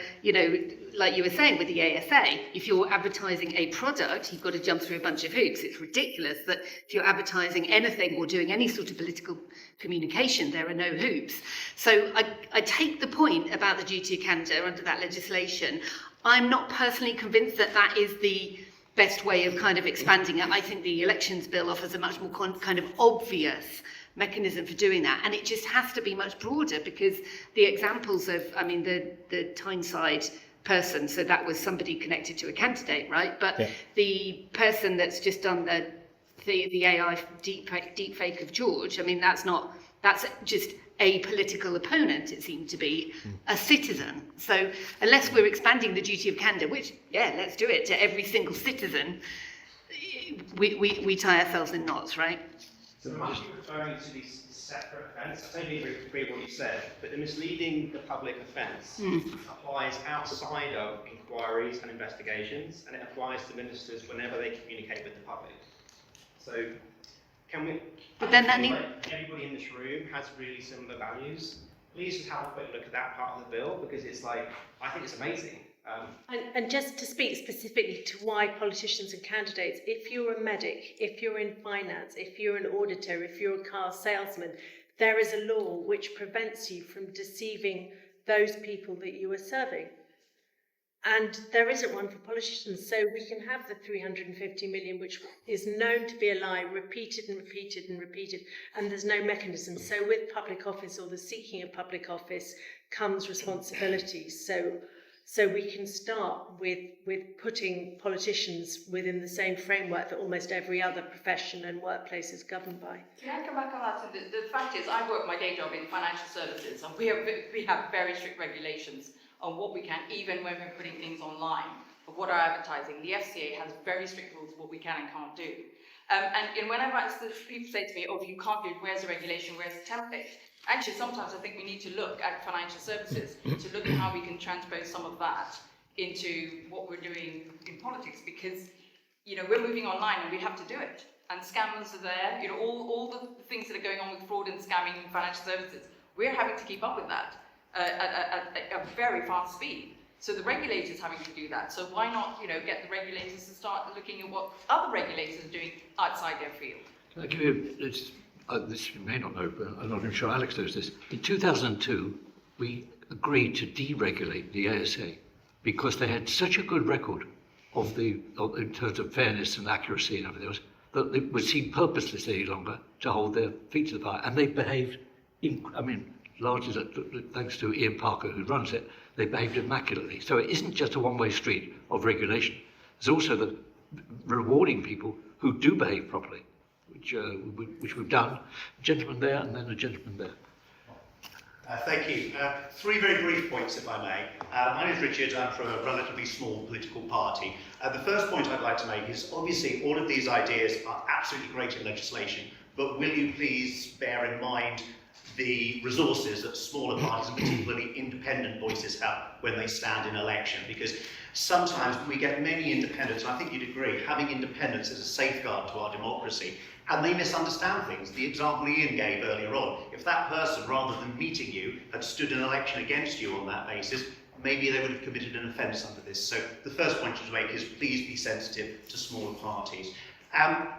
like you were saying with the ASA, if you're advertising a product, you've got to jump through a bunch of hoops. It's ridiculous that if you're advertising anything or doing any sort of political communication, there are no hoops. So I take the point about the duty of candour under that legislation. I'm not personally convinced that that is the best way of kind of expanding it. I think the elections bill offers a much more kind of obvious mechanism for doing that, and it just has to be much broader, because the examples of, I mean, the Tyneside person, so that was somebody connected to a candidate, right? But the person that's just done the AI deep fake of George, I mean, that's just a political opponent, it seemed to be, a citizen. So unless we're expanding the duty of candour, which, let's do it to every single citizen, we tie ourselves in knots, right? So I'm actually referring to these separate offence. I totally agree with what you said, but the misleading the public offence applies outside of inquiries and investigations, and it applies to ministers whenever they communicate with the public. So can we... But then that everybody in this room has really similar values. Please just have a quick look at that part of the bill, because it's like, I think it's amazing. And just to speak specifically to why politicians and candidates, if you're a medic, if you're in finance, if you're an auditor, if you're a car salesman, there is a law which prevents you from deceiving those people that you are serving. And there isn't one for politicians, so we can have the 350 million, which is known to be a lie, repeated and repeated and repeated, and there's no mechanism. So with public office, or the seeking of public office, comes responsibility. So we can start with putting politicians within the same framework that almost every other profession and workplace is governed by. Can I come back on that? The fact is, I work my day job in financial services, and we have very strict regulations on what we can, even when we're putting things online, of what our advertising. The FCA has very strict rules of what we can and can't do. And whenever people say to me, oh, if you can't do it, where's the regulation, where's the template? Actually, sometimes I think we need to look at financial services to look at how we can transpose some of that into what we're doing in politics, because, we're moving online and we have to do it. And scammers are there, all the things that are going on with fraud and scamming in financial services. we're having to keep up with that at a very fast speed. So the regulator's having to do that. So why not, get the regulators to start looking at what other regulators are doing outside their field? Can I give you this? This you may not know, but I'm not even sure Alex knows this. In 2002, we agreed to deregulate the ASA because they had such a good record in terms of fairness and accuracy and everything else, that it would seem purposeless any longer to hold their feet to the fire. And they behaved, largely thanks to Ian Parker, who runs it, they behaved immaculately. So it isn't just a one-way street of regulation. There's also the rewarding people who do behave properly, which we've done. A gentleman there and then a gentleman there. Thank you. Three very brief points, if I may. My name is Richard. I'm from a relatively small political party. The first point I'd like to make is, obviously, all of these ideas are absolutely great in legislation, but will you please bear in mind the resources that smaller parties, and particularly independent voices, have when they stand in election? Because sometimes we get many independents, and I think you'd agree, having independence is a safeguard to our democracy, and they misunderstand things. The example Ian gave earlier on, if that person, rather than meeting you, had stood an election against you on that basis, maybe they would have committed an offence under this. So the first point to make is please be sensitive to smaller parties.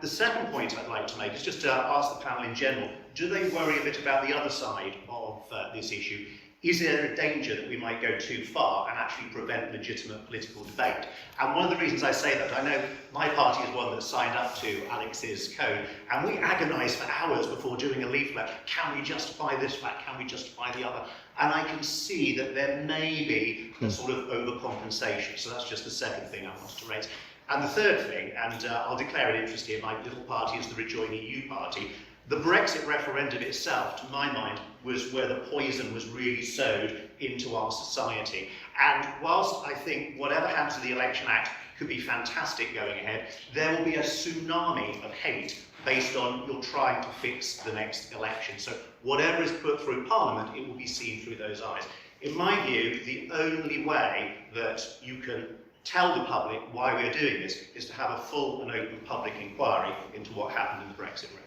The second point I'd like to make is just to ask the panel in general, do they worry a bit about the other side of this issue? Is there a danger that we might go too far and actually prevent legitimate political debate? And one of the reasons I say that, I know my party is one that signed up to Alex's code, and we agonise for hours before doing a leaflet. Can we justify this fact? Can we justify the other? And I can see that there may be a sort of overcompensation. So that's just the second thing I wanted to raise. And the third thing, and I'll declare an interest here, my little party is the Rejoin EU party. The Brexit referendum itself, to my mind, was where the poison was really sowed into our society. And whilst I think whatever happens to the Election Act could be fantastic going ahead, there will be a tsunami of hate based on you're trying to fix the next election. So whatever is put through Parliament, it will be seen through those eyes. In my view, the only way that you can tell the public why we're doing this is to have a full and open public inquiry into what happened in the Brexit referendum.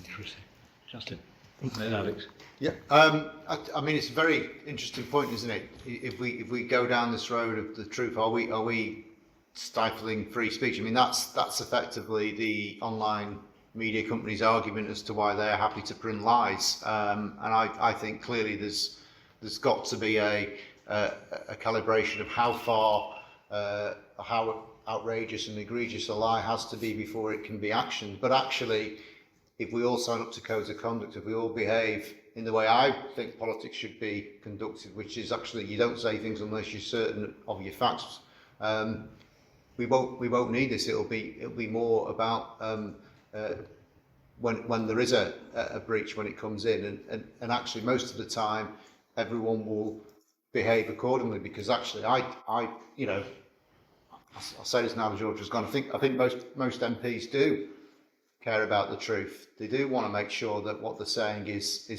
Interesting. Justin. Then Alex. Yeah, I mean, it's a very interesting point, isn't it? If we go down this road of the truth, are we stifling free speech? I mean, that's effectively the online media companies' argument as to why they're happy to print lies. And I think clearly there's got to be a calibration of how far, how outrageous and egregious a lie has to be before it can be actioned. But actually, if we all sign up to codes of conduct, if we all behave in the way I think politics should be conducted, which is actually you don't say things unless you're certain of your facts, we won't need this. It'll be more about when there is a breach, when it comes in, and actually most of the time everyone will behave accordingly, because actually I you know, I'll say this now, George has gone. I think most MPs do care about the truth. They do want to make sure that what they're saying is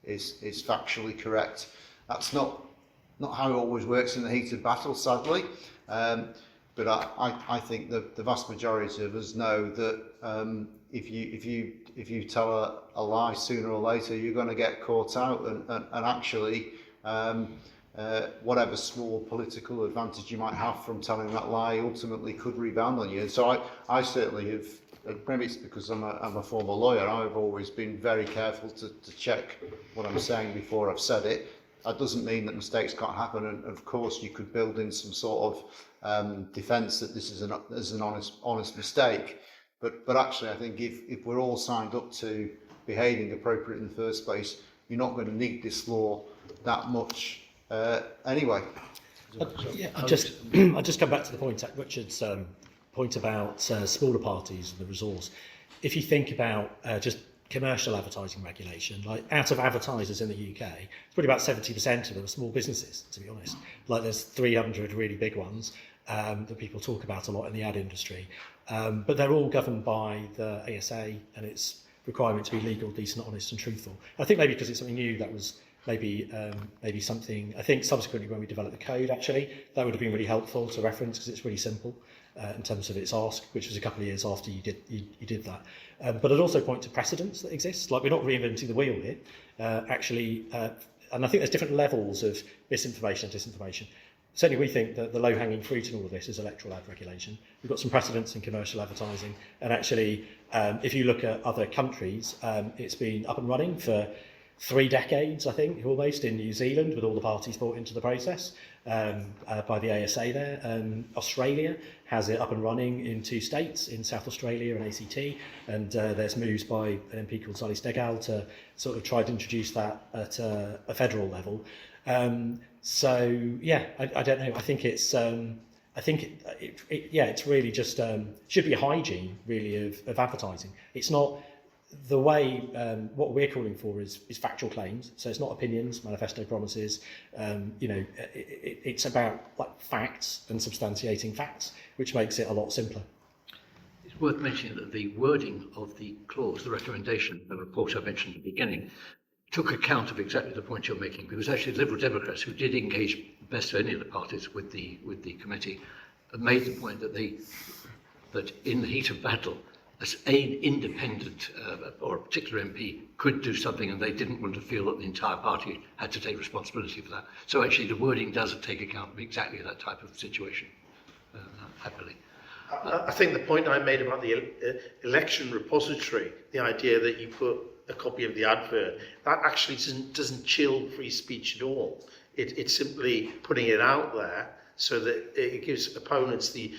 factually correct. That's not how it always works in the heat of battle, sadly. But I think the vast majority of us know that if you tell a lie, sooner or later you're going to get caught out, and actually whatever small political advantage you might have from telling that lie ultimately could rebound on you. And so I certainly have. Maybe it's because I'm a former lawyer. I've always been very careful to check what I'm saying before I've said it. That doesn't mean that mistakes can't happen, and of course you could build in some sort of defence that this is an honest mistake. But actually, I think if we're all signed up to behaving appropriately in the first place, you're not going to need this law that much anyway. I just come back to the point at Richard's point about smaller parties and the resource. If you think about just commercial advertising regulation, like out of advertisers in the UK, it's probably about 70% of them are small businesses, to be honest. Like there's 300 really big ones that people talk about a lot in the ad industry, but they're all governed by the ASA and its requirement to be legal, decent, honest and truthful. I think maybe because it's something new, that was maybe something, I think subsequently when we developed the code, actually, that would have been really helpful to reference, because it's really simple in terms of its ask, which was a couple of years after you did that. But I'd also point to precedents that exist. Like, we're not reinventing the wheel here. Actually, and I think there's different levels of misinformation and disinformation. Certainly we think that the low-hanging fruit in all of this is electoral ad regulation. We've got some precedents in commercial advertising, and actually, if you look at other countries, it's been up and running for 3 decades, I think, almost, in New Zealand, with all the parties brought into the process by the ASA there. Australia has it up and running in 2 states, in South Australia and ACT, and there's moves by an MP called Sally Stegall to sort of try to introduce that at a federal level. So yeah, I don't know. I think it's it's really just should be a hygiene really of advertising. It's not the way. What we're calling for is factual claims. So it's not opinions, manifesto promises. It's about like facts and substantiating facts, which makes it a lot simpler. It's worth mentioning that the wording of the clause, the recommendation, the report I mentioned at the beginning, took account of exactly the point you're making, because actually the Liberal Democrats, who did engage best of any of the parties with the committee, made the point that in the heat of battle, as an independent or a particular MP could do something, and they didn't want to feel that the entire party had to take responsibility for that. So actually the wording does take account of exactly that type of situation, happily. I think the point I made about the election repository, the idea that you put a copy of the advert, that actually doesn't chill free speech at all. It's simply putting it out there so that it gives opponents the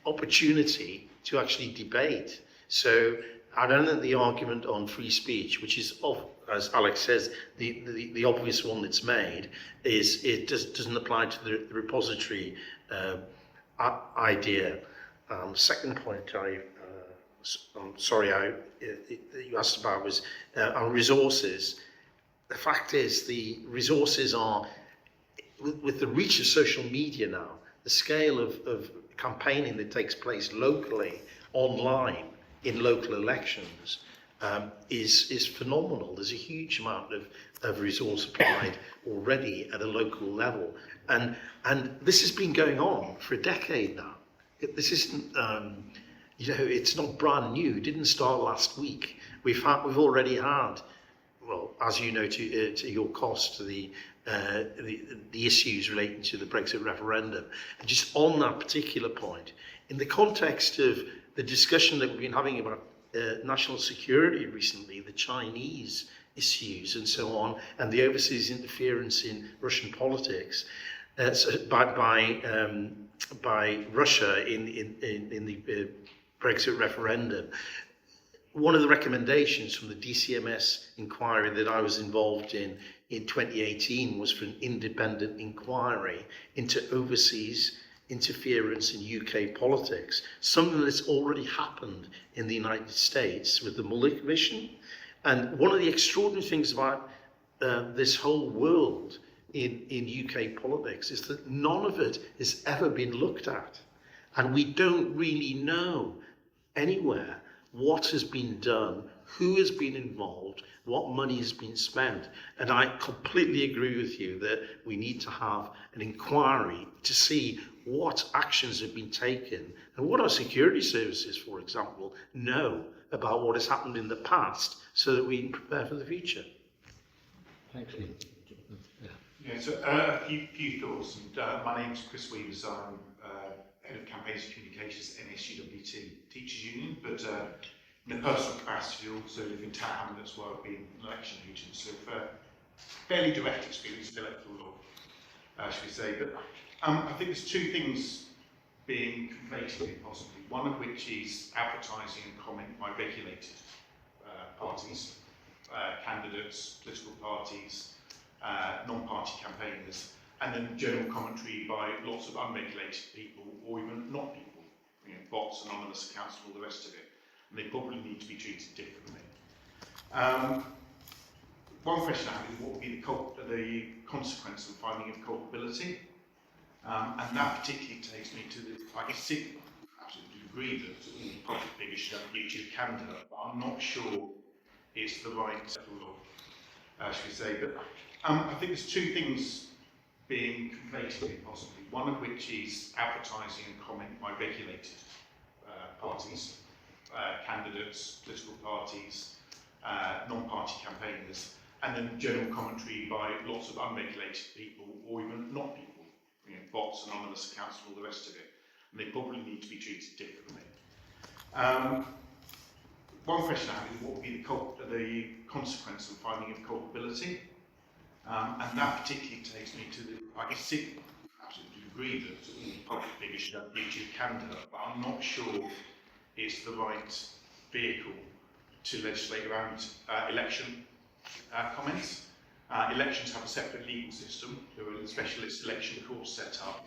opportunity to actually debate. So I don't think the argument on free speech, which is, as Alex says, the obvious one that's made, is it doesn't apply to the repository idea. Second point you asked about was on resources. The fact is, the resources are, with the reach of social media now, the scale of campaigning that takes place locally, online, in local elections, is phenomenal. There's a huge amount of resource applied already at a local level. And this has been going on for a decade now. This isn't, it's not brand new. It didn't start last week. We've already had, well, as you know, to your cost, the issues relating to the Brexit referendum. And just on that particular point, in the context of the discussion that we've been having about national security recently, the Chinese issues and so on, and the overseas interference in Russian politics by Russia in the Brexit referendum. One of the recommendations from the DCMS inquiry that I was involved in 2018 was for an independent inquiry into overseas interference in UK politics, something that's already happened in the United States with the Mueller Commission. And one of the extraordinary things about this whole world in UK politics is that none of it has ever been looked at. And we don't really know anywhere what has been done, who has been involved, what money has been spent. And I completely agree with you that we need to have an inquiry to see what actions have been taken and what our security services, for example, know about what has happened in the past so that we can prepare for the future. Thanks, Lee. Yeah, so a few thoughts. And, my name's Chris Weavers. I'm Head of Campaigns and Communications at NSUWT Teachers Union, but in a personal capacity, I also live in Tower Hamlets, where I've been an election agent, so fairly direct experience of electoral law, should we say. But I think there's 2 things being conflated, possibly. One of which is advertising and comment by regulated parties, candidates, political parties, non-party campaigners, and then general commentary by lots of unregulated people, or even not people, bots, anonymous accounts, and all the rest of it. And they probably need to be treated differently. One question I have is what would be the consequence of finding of culpability? And that particularly takes me to I absolutely agree that all profit figures should have a YouTube candidate, but I'm not sure it's the right law, should we say. But I think there's 2 things being conflated, possibly. One of which is advertising and comment by regulated parties, candidates, political parties, non-party campaigners, and then general commentary by lots of unregulated people, or even not people, bots, anonymous accounts, and all the rest of it. And they probably need to be treated differently. One question I have is what would be the consequence of finding of culpability? And that particularly takes me to I absolutely agree that all public figures should have duty of candour, but I'm not sure it's the right vehicle to legislate around election comments. Elections have a separate legal system. There are specialist election courts set up,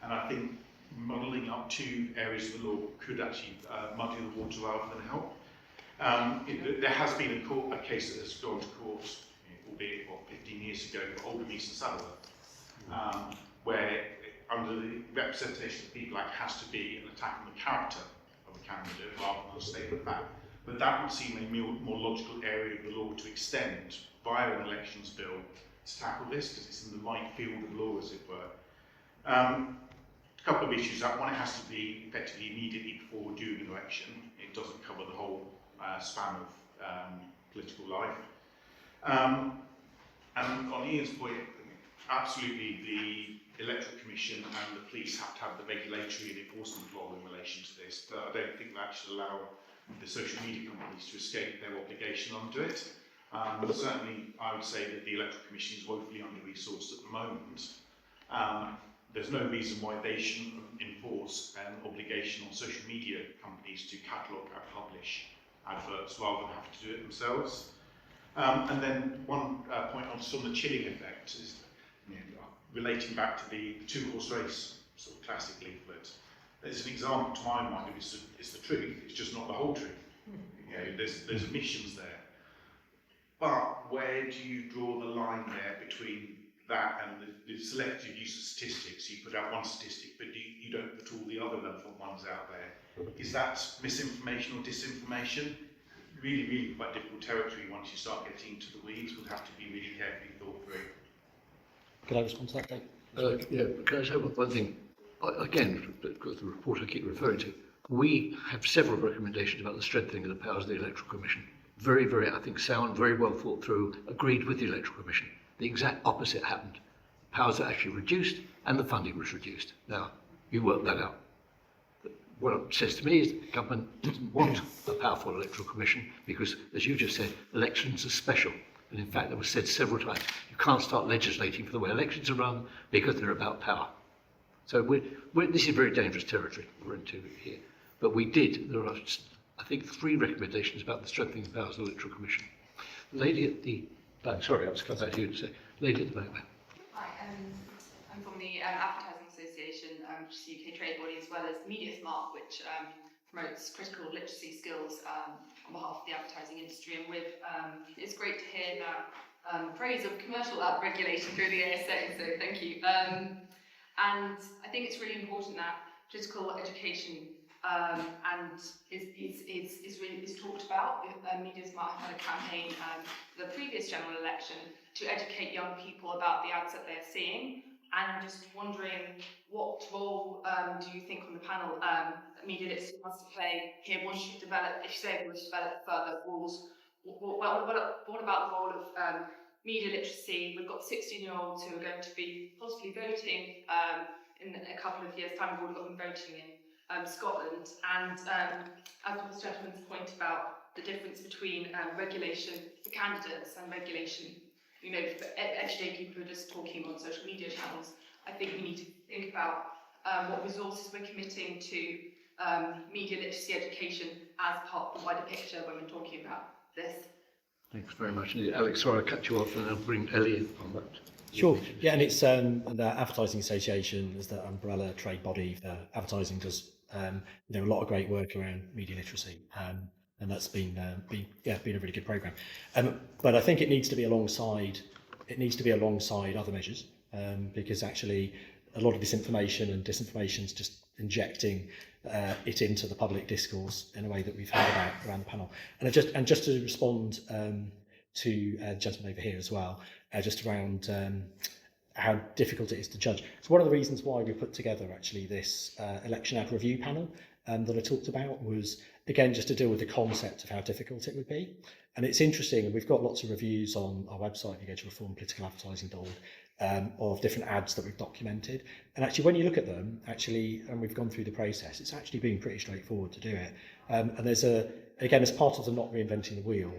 and I think muddling up two areas of the law could actually muddy the water rather than help. There has been a case that has gone to court, albeit 15 years ago, Oldham East and Saddleworth, where under the Representation of the People Act has to be an attack on the character of a candidate rather than a statement of fact. But that would seem a more logical area of the law to extend via an elections bill to tackle this, because it's in the right field of law, as it were. A couple of issues. That one, it has to be effectively immediately before or during an election. It doesn't cover the whole span of political life. And on Ian's point, absolutely the Electoral Commission and the police have to have the regulatory and enforcement role in relation to this, but I don't think that should allow the social media companies to escape their obligation under it. Certainly, I would say that the Electoral Commission is woefully under-resourced at the moment. There's no reason why they shouldn't enforce an obligation on social media companies to catalogue and publish adverts rather than have to do it themselves. And then one point on the chilling effect is relating back to the two-horse race sort of classic leaflet. There's an example to my mind of it's the truth, it's just not the whole truth. There's omissions there. But where do you draw the line there between that and the selective use of statistics? You put out one statistic, but you don't put all the other relevant ones out there. Is that misinformation or disinformation? Really, really quite difficult territory once you start getting into the weeds. Would have to be really carefully thought through. Could I respond to that, Dave? Yeah, can I say one thing? Again, because the report I keep referring to, we have several recommendations about the strengthening of the powers of the Electoral Commission. Very, very, I think, sound, very well thought through, agreed with the Electoral Commission. The exact opposite happened. Powers are actually reduced and the funding was reduced. Now, you work that out. But what it says to me is that the government doesn't want a powerful Electoral Commission because, as you just said, elections are special. And in fact, that was said several times. You can't start legislating for the way elections are run because they're about power. So this is very dangerous territory we're into here. But there are, I think, 3 recommendations about the strengthening of the powers of the Electoral Commission. The lady at the back, sorry, I was coming back to you to say, lady at the back there. Hi, I'm from the Advertising Association, which is the UK trade body, as well as Media Smart, which promotes critical literacy skills on behalf of the advertising industry. And it's great to hear that praise of commercial ad regulation through the ASA, so thank you. And I think it's really important that political education is talked about. Media Smart had a campaign the previous general election to educate young people about the ads that they're seeing. And I'm just wondering, what role do you think on the panel media literacy has to play here once you've developed, if you say we've developed further rules, what about the role of media literacy? We've got 16-year-olds who are going to be possibly voting in a couple of years' time. We've already got them voting in Scotland. And as this gentleman's point about the difference between regulation for candidates and regulation, for everyday people who are just talking on social media channels, I think we need to think about what resources we're committing to media literacy education as part of the wider picture when we're talking about this. Thanks very much. Alex, sorry I cut you off, and I'll bring Ellie in on that. Sure. Yeah, and it's the Advertising Association is the umbrella trade body for advertising, does a lot of great work around media literacy, and that's been a really good programme. But I think it needs to be alongside other measures, because actually a lot of this information and disinformation is just injecting it into the public discourse in a way that we've heard about around the panel. And just to respond to the gentleman over here as well, just around how difficult it is to judge. So one of the reasons why we put together actually this election ad review panel that I talked about was, again, just to deal with the concept of how difficult it would be. And it's interesting, and we've got lots of reviews on our website, if you go to reformpoliticaladvertising.org, of different ads that we've documented. And actually, when you look at them, and we've gone through the process, it's actually been pretty straightforward to do it. And there's again, as part of the not reinventing the wheel,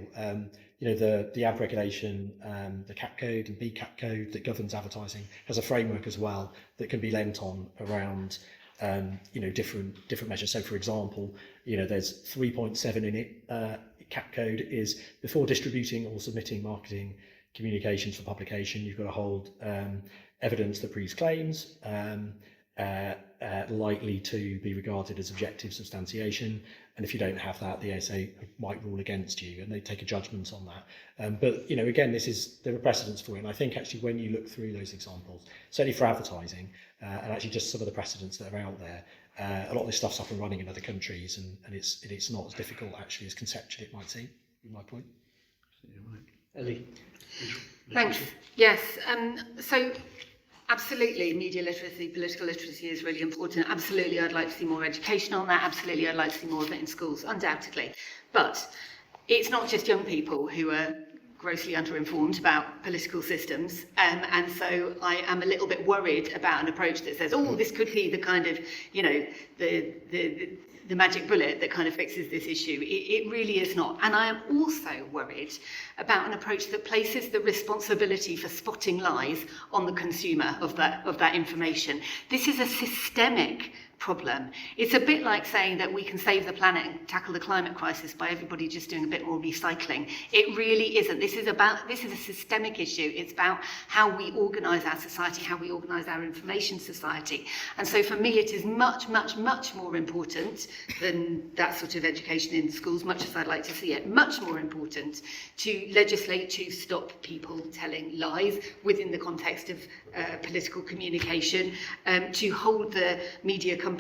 the ad regulation, the CAP code and BCAP code that governs advertising has a framework as well that can be lent on around different measures. So, for example, there's 3.7 in it. CAP code is before distributing or submitting marketing communications for publication, you've got to hold evidence that proves claims likely to be regarded as objective substantiation. And if you don't have that, the ASA might rule against you, and they take a judgment on that. But again, there are precedents for it. And I think actually when you look through those examples, certainly for advertising, and actually just some of the precedents that are out there, a lot of this stuff's up and running in other countries, and it's not as difficult actually as conceptually it might seem. Is my point. Ellie. Thanks. Yes. So absolutely, media literacy, political literacy is really important. Absolutely, I'd like to see more education on that. Absolutely, I'd like to see more of it in schools, undoubtedly. But it's not just young people who are grossly underinformed about political systems. And so I am a little bit worried about an approach that says, oh, this could be the kind of, the magic bullet that kind of fixes this issue. It really is not. And I am also worried about an approach that places the responsibility for spotting lies on the consumer of that information. This is a systemic problem. It's a bit like saying that we can save the planet and tackle the climate crisis by everybody just doing a bit more recycling. It really isn't. This is a systemic issue. It's about how we organise our society, how we organise our information society. And so for me, it is much, much, much more important than that sort of education in schools, much as I'd like to see it, much more important to legislate to stop people telling lies within the context of political communication, to hold the media companies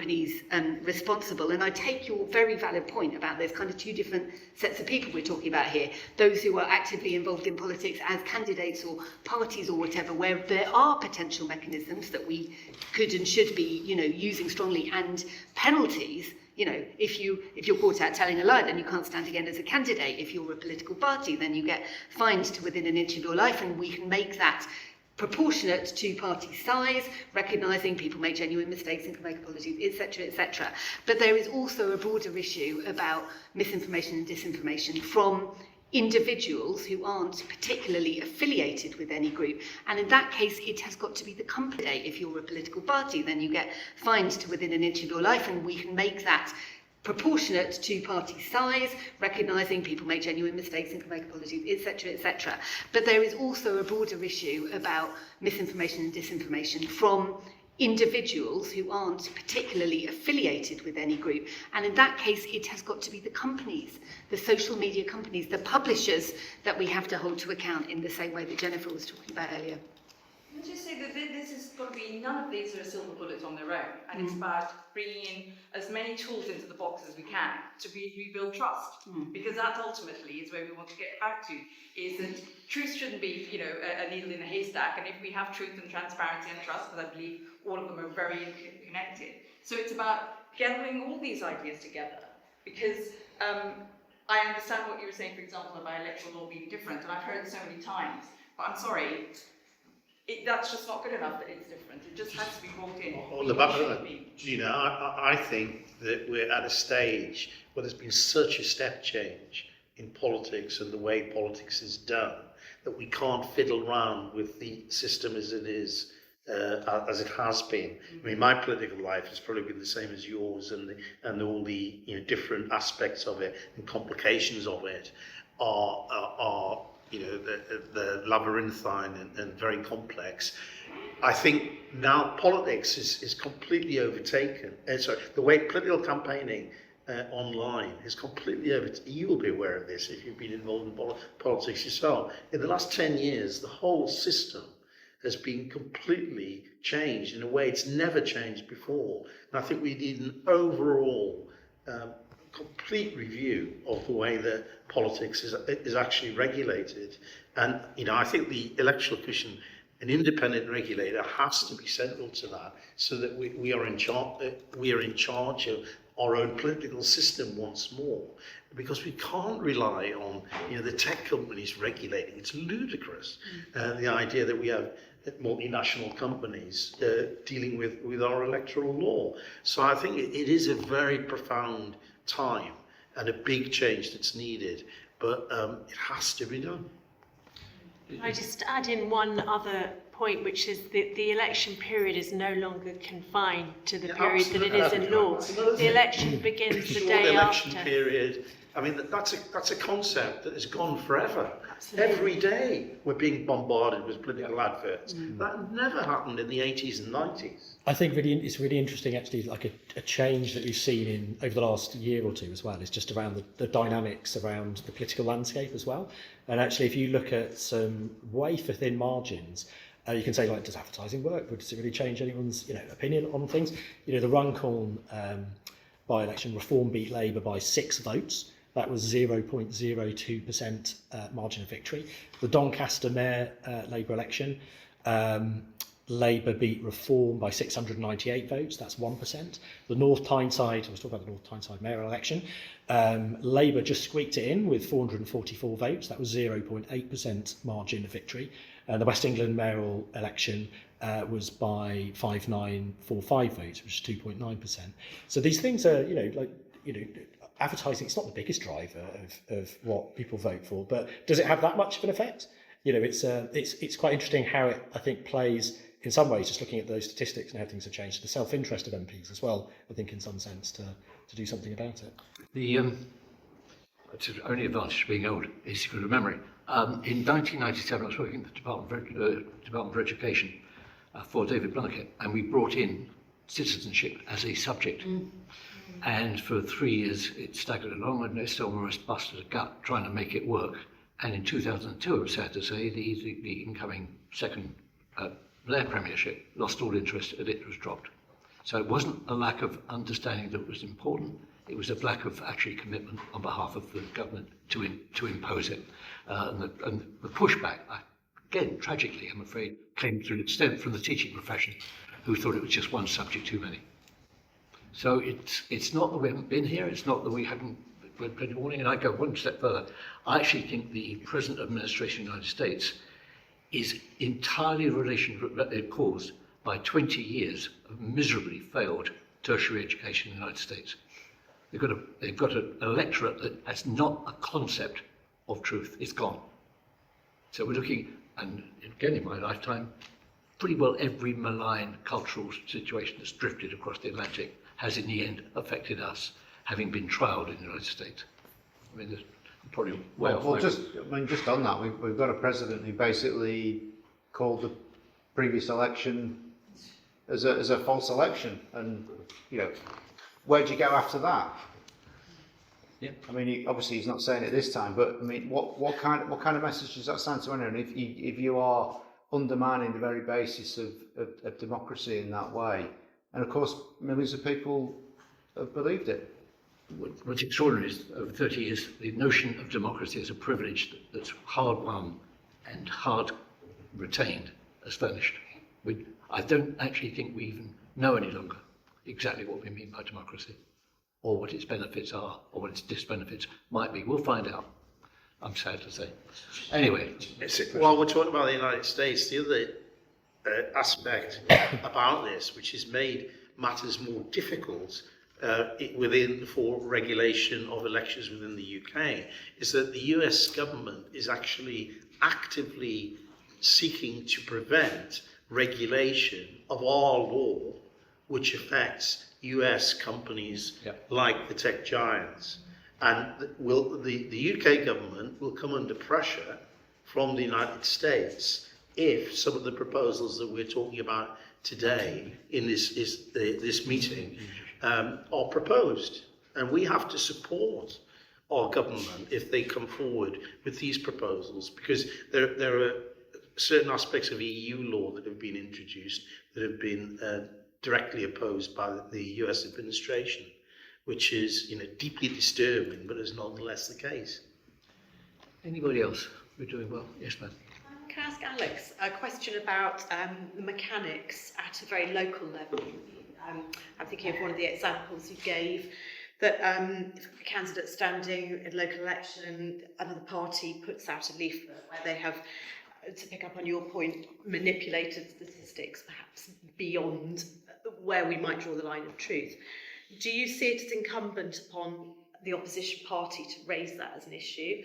responsible. And I take your very valid point about there's kind of two different sets of people we're talking about here. Those who are actively involved in politics as candidates or parties or whatever, where there are potential mechanisms that we could and should be, using strongly, and penalties. If you're caught out telling a lie, then you can't stand again as a candidate. If you're a political party, then you get fined to within an inch of your life, and we can make that proportionate to party size, recognising people make genuine mistakes and can make apologies, etc., etc. But there is also a broader issue about misinformation and disinformation from individuals who aren't particularly affiliated with any group. And in that case, it has got to be the company. If you're a political party, then you get fined to within an inch of your life, and we can make that proportionate to party size, recognising people make genuine mistakes and can make apologies, etc., etc. But there is also a broader issue about misinformation and disinformation from individuals who aren't particularly affiliated with any group. And in that case, it has got to be the companies, the social media companies, the publishers that we have to hold to account in the same way that Jennifer was talking about earlier. Can I just say that this is got to be, none of these are a silver bullet on their own, and it's about bringing in as many tools into the box as we can to rebuild trust, because that ultimately is where we want to get back to, is that truth shouldn't be, a needle in a haystack, and if we have truth and transparency and trust, because I believe all of them are very connected. So it's about gathering all these ideas together, because I understand what you were saying, for example, about electoral law being different, and I've heard it so many times, but I'm sorry, that's just not good enough that it's different. It just has to be brought in. On the back of that, I think that we're at a stage where there's been such a step change in politics and the way politics is done that we can't fiddle around with the system as it is, as it has been. I mean, my political life has probably been the same as yours, and all the different aspects of it and complications of it are the labyrinthine and very complex. I think now politics is completely overtaken. The way political campaigning online is completely overtaken. You will be aware of this if you've been involved in politics yourself. In the last 10 years, the whole system has been completely changed in a way it's never changed before. And I think we need an overall complete review of the way that politics is actually regulated. And I think the Electoral Commission, an independent regulator, has to be central to that, so that we are in charge our own political system once more, because we can't rely on the tech companies regulating. It's ludicrous, the idea that we have multinational companies dealing with our electoral law. So I think it is a very profound time and a big change that's needed, but it has to be done. I just add in one other point, which is that the election period is no longer confined to the period that it is in law. The election begins the day election after. period. I mean, that's a concept that has gone forever. Absolutely. Every day we're being bombarded with political adverts. That never happened in the 80s and 90s. I think it's really interesting, actually, like a change that we've seen over the last year or two as well, is just around the dynamics around the political landscape as well. And actually, if you look at some wafer thin margins, you can say, like, does advertising work? Would it really change anyone's opinion on things? The Runcorn by-election, Reform beat Labour by 6 votes. That was 0.02% margin of victory. The Doncaster Mayor Labour election, Labour beat Reform by 698 votes, that's 1%. The North Tyneside, I was talking about the North Tyneside mayoral election, Labour just squeaked it in with 444 votes, that was 0.8% margin of victory. And the West England mayoral election was by 5945 votes, which is 2.9%. So these things are, advertising, it's not the biggest driver of what people vote for, but does it have that much of an effect? It's quite interesting how it, I think, plays in some ways, just looking at those statistics and how things have changed, the self-interest of MPs as well, I think, in some sense, to do something about it. The only advantage of being old is you've got a memory. In 1997, I was working at the Department for Education for David Puttnam, and we brought in citizenship as a subject. And for 3 years, it staggered along, and Estelle Morris busted a gut trying to make it work. And in 2002, I'm sad to say, the incoming second Blair premiership lost all interest and it was dropped. So it wasn't a lack of understanding that it was important, it was a lack of actually commitment on behalf of the government to impose it. And the pushback, again, tragically, I'm afraid, came to an extent from the teaching profession, who thought it was just one subject too many. So it's not that we haven't been here, it's not that we haven't been warning, and I go one step further. I actually think the present administration of the United States is entirely caused by 20 years of miserably failed tertiary education in the United States. They've got an electorate that has not a concept of truth. It's gone. So we're looking, and again in my lifetime, pretty well every malign cultural situation that's drifted across the Atlantic has in the end affected us, having been trialled in the United States. I mean, there's probably just on that, we've got a president who basically called the previous election as a false election, and where do you go after that? Yeah. I mean, obviously he's not saying it this time, but I mean, what kind of message does that send to anyone if you are undermining the very basis of democracy in that way? And of course, millions of people have believed it. What's extraordinary is, over 30 years, the notion of democracy as a privilege that's hard won and hard retained has vanished. I don't actually think we even know any longer exactly what we mean by democracy, or what its benefits are, or what its disbenefits might be. We'll find out. I'm sad to say. Anyway. While we're talking about the United States, the other aspect about this, which has made matters more difficult for regulation of elections within the UK, is that the US government is actually actively seeking to prevent regulation of our law, which affects US companies like the tech giants. And the UK government will come under pressure from the United States if some of the proposals that we're talking about today in this meeting are proposed. And we have to support our government if they come forward with these proposals, because there are certain aspects of EU law that have been introduced that have been directly opposed by the US administration, which is deeply disturbing, but is nonetheless the case. Anybody else? We're doing well. Yes, ma'am. Can I ask Alex a question about the mechanics at a very local level? I'm thinking of one of the examples you gave, that if a candidate standing in a local election, another party puts out a leaflet where they have, to pick up on your point, manipulated statistics perhaps beyond where we might draw the line of truth. Do you see it as incumbent upon the opposition party to raise that as an issue?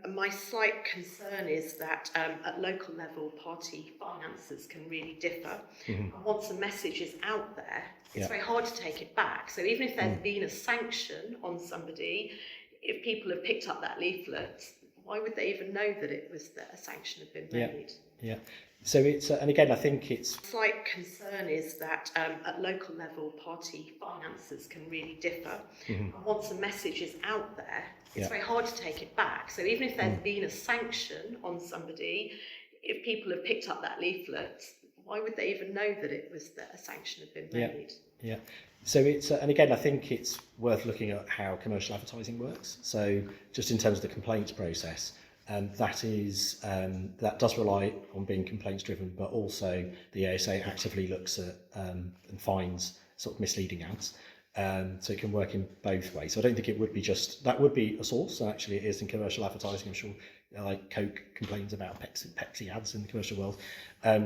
My slight concern is that at local level, party finances can really differ. And once a message is out there, it's very hard to take it back. So even if there's been a sanction on somebody, if people have picked up that leaflet, why would they even know that it was that a sanction had been made? Yeah. So it's, and again, I think it's... Slight concern is that at local level, party finances can really differ. And once a message is out there, it's very hard to take it back. So even if there's been a sanction on somebody, if people have picked up that leaflet, why would they even know that it was that a sanction had been made? Yeah. So it's, and again, I think it's worth looking at how commercial advertising works. So just in terms of the complaints process, that does rely on being complaints driven, but also the ASA actively looks at and finds sort of misleading ads. So it can work in both ways. So I don't think it would be just, that would be a source, and actually it is in commercial advertising. I'm sure like Coke complains about Pepsi ads in the commercial world.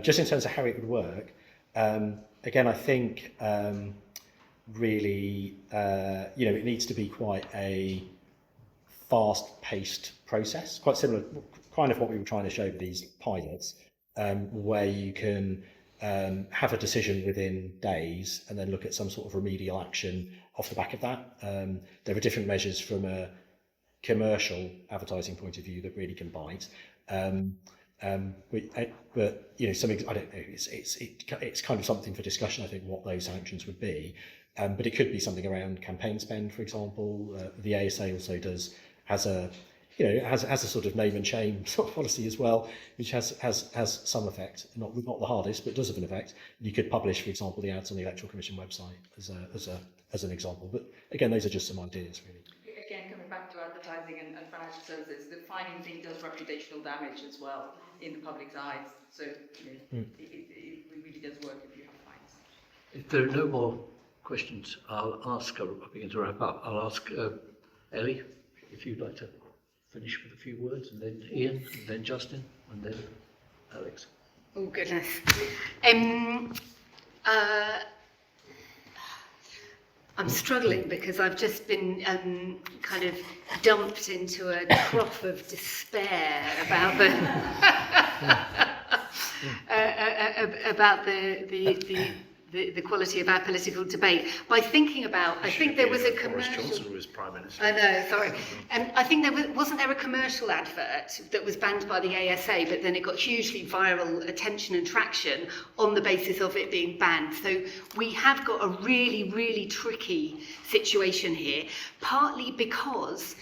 Just in terms of how it would work, again, I think really, it needs to be quite a fast-paced process, quite similar, kind of what we were trying to show with these pilots, where you can have a decision within days and then look at some sort of remedial action off the back of that. There are different measures from a commercial advertising point of view that really can bite. But something, I don't know, it's kind of something for discussion, I think, what those sanctions would be. But it could be something around campaign spend, for example. The ASA also has a sort of name and shame sort of policy as well, which has some effect. Not the hardest, but does have an effect. You could publish, for example, the ads on the Electoral Commission website as an example. But again, those are just some ideas, really. Again, coming back to advertising and financial services, the finding thing does reputational damage as well in the public's eyes. So it really does work if you have fines. If there are no more questions, I'll ask, I'll begin to wrap up, I'll ask Ellie, if you'd like to finish with a few words, and then Ian, and then Justin, and then Alex. Oh, goodness. I'm struggling because I've just been kind of dumped into a trough of despair about the quality of our political debate. By thinking about, I think there was a commercial. Boris Johnson was Prime Minister. I know, sorry. I think wasn't there a commercial advert that was banned by the ASA, but then it got hugely viral attention and traction on the basis of it being banned. So we have got a really, really tricky situation here, partly because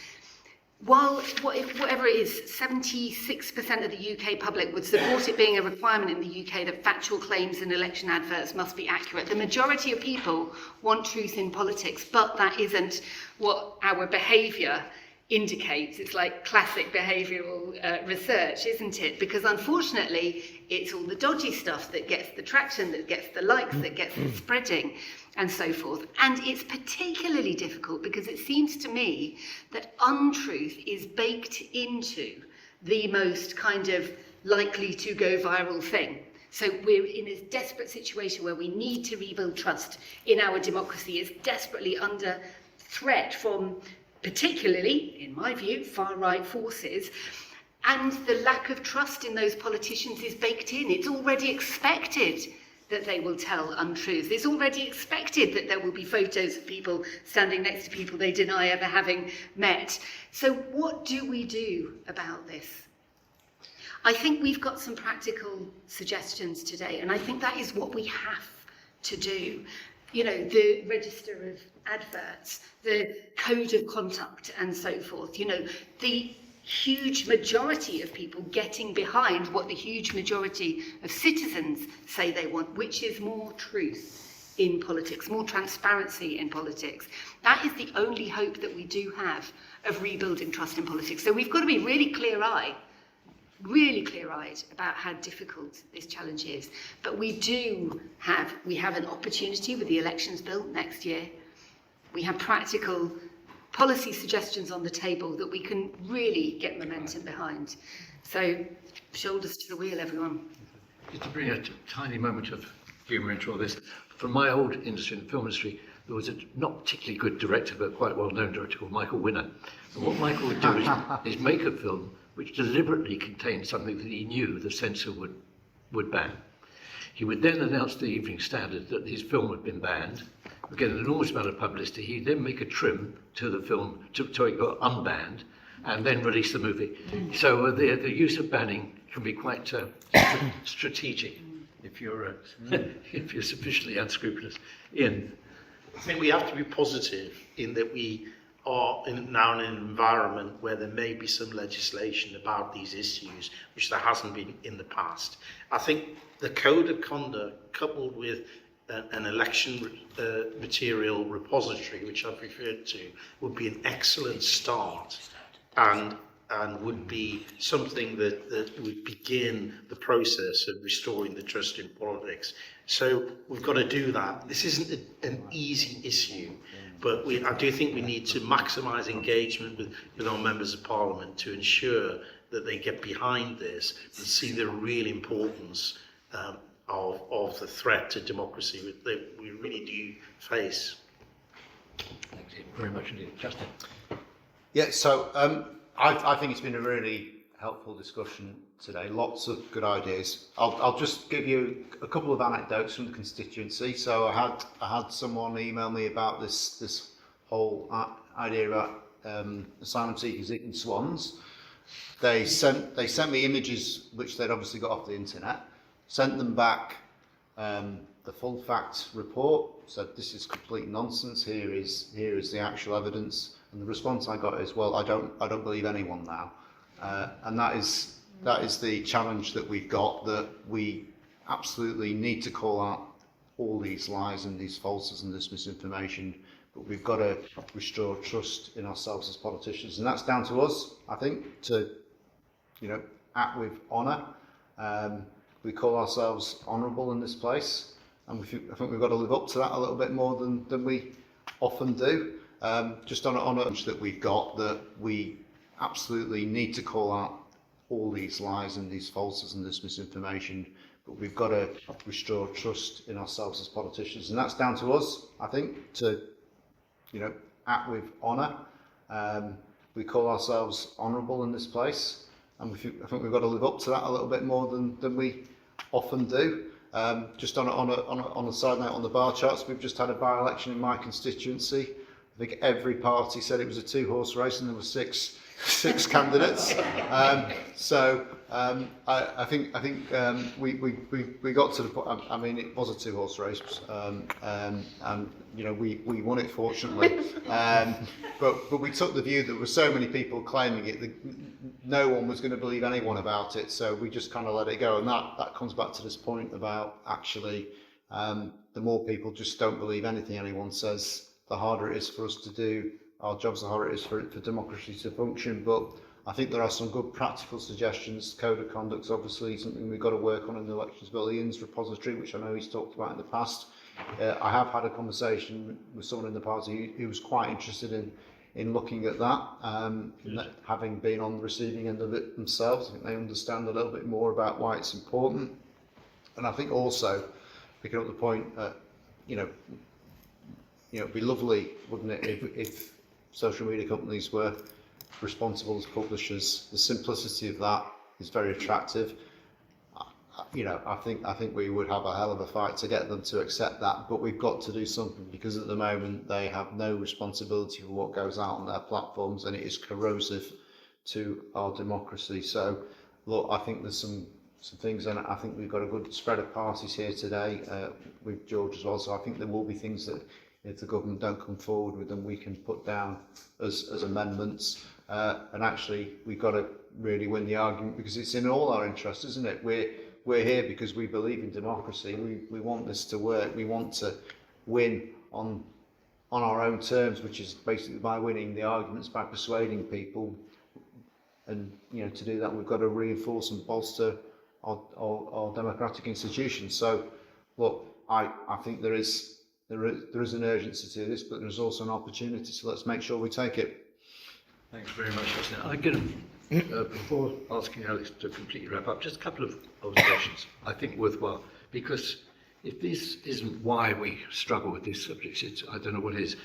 while whatever it is, 76% of the UK public would support it being a requirement in the UK that factual claims in election adverts must be accurate. The majority of people want truth in politics, but that isn't what our behaviour indicates. It's like classic behavioural research, isn't it? Because unfortunately, it's all the dodgy stuff that gets the traction, that gets the likes, that gets the spreading, and so forth. And it's particularly difficult because it seems to me that untruth is baked into the most kind of likely to go viral thing. So we're in this desperate situation where we need to rebuild trust in our democracy. It's desperately under threat from, particularly, in my view, far-right forces. And the lack of trust in those politicians is baked in. It's already expected that they will tell untruths. It's already expected that there will be photos of people standing next to people they deny ever having met. So what do we do about this? I think we've got some practical suggestions today, and I think that is what we have to do. You know, the register of adverts, the code of conduct, and so forth. You know, the huge majority of people getting behind what the huge majority of citizens say they want, which is more truth in politics, more transparency in politics. That is the only hope that we do have of rebuilding trust in politics. So we've got to be really clear-eyed, really clear-eyed about how difficult this challenge is. But we have an opportunity with the elections bill next year. We have practical policy suggestions on the table that we can really get momentum behind. So, shoulders to the wheel, everyone. Just to bring a tiny moment of humour into all this, from my old industry, in the film industry, there was a not particularly good director, but quite well-known director called Michael Winner. And what Michael would do is make a film which deliberately contained something that he knew the censor would ban. He would then announce the Evening Standard that his film had been banned, would get an enormous amount of publicity. He'd then make a trim to the film to it got unbanned, and then release the movie. So the use of banning can be quite strategic if you're sufficiently unscrupulous. Ian. I think we have to be positive in that we are now in an environment where there may be some legislation about these issues, which there hasn't been in the past. I think the code of conduct, coupled with an election material repository, which I've referred to, would be an excellent start and would be something that would begin the process of restoring the trust in politics. So we've got to do that. This isn't an easy issue, but I do think we need to maximise engagement with our members of parliament to ensure that they get behind this and see the real importance of the threat to democracy that we really do face. Thanks very much indeed. Justin. Yeah, so I think it's been a really helpful discussion today. Lots of good ideas. I'll just give you a couple of anecdotes from the constituency. So I had someone email me about this whole idea about asylum seekers eating swans. They sent me images which they'd obviously got off the internet. Sent them back the full fact report. Said this is complete nonsense. Here is the actual evidence. And the response I got is, well, I don't believe anyone now. And that is the challenge that we've got, that we absolutely need to call out all these lies and these falsehoods and this misinformation, but we've got to restore trust in ourselves as politicians, and that's down to us, I think, to act with honour. We call ourselves honourable in this place, and I think we've got to live up to that a little bit more than we often do. Just on a that we've got, that we absolutely need to call out all these lies and these falsehoods and this misinformation, but we've got to restore trust in ourselves as politicians, and that's down to us, I think, to act with honour. We call ourselves honourable in this place, and I think we've got to live up to that a little bit more than we often do. Just on a side note, on the bar charts, we've just had a by-election in my constituency. I think every party said it was a two-horse race, and there were six candidates. I think we got to the point. I mean, it was a two-horse race, and we won it, fortunately. But we took the view that there were so many people claiming it that no one was going to believe anyone about it. So we just kind of let it go, and that comes back to this point about actually the more people just don't believe anything anyone says, the harder it is for us to do our jobs, the harder it is for democracy to function. But I think there are some good practical suggestions. Code of conduct is obviously something we've got to work on in the elections bill. Ian's repository, which I know he's talked about in the past. I have had a conversation with someone in the party who was quite interested in looking at that, having been on the receiving end of it themselves. I think they understand a little bit more about why it's important. And I think also, picking up the point, it'd be lovely, wouldn't it, if social media companies were responsible as publishers. The simplicity of that is very attractive. I think we would have a hell of a fight to get them to accept that, but we've got to do something, because at the moment they have no responsibility for what goes out on their platforms, and it is corrosive to our democracy. So, look, I think there's some things, and I think we've got a good spread of parties here today with George as well. So I think there will be things that, if the government don't come forward with them, we can put down as amendments. And actually, we've got to really win the argument, because it's in all our interests, isn't it? We're here because we believe in democracy. We want this to work. We want to win on our own terms, which is basically by winning the arguments, by persuading people And to do that, we've got to reinforce and bolster our democratic institutions. So, look, I think there is an urgency to this, but there's also an opportunity. So let's make sure we take it. Thanks very much, Justin. I get before asking Alex to completely wrap up, just a couple of observations I think worthwhile, because if this isn't why we struggle with these subjects, I don't know what is.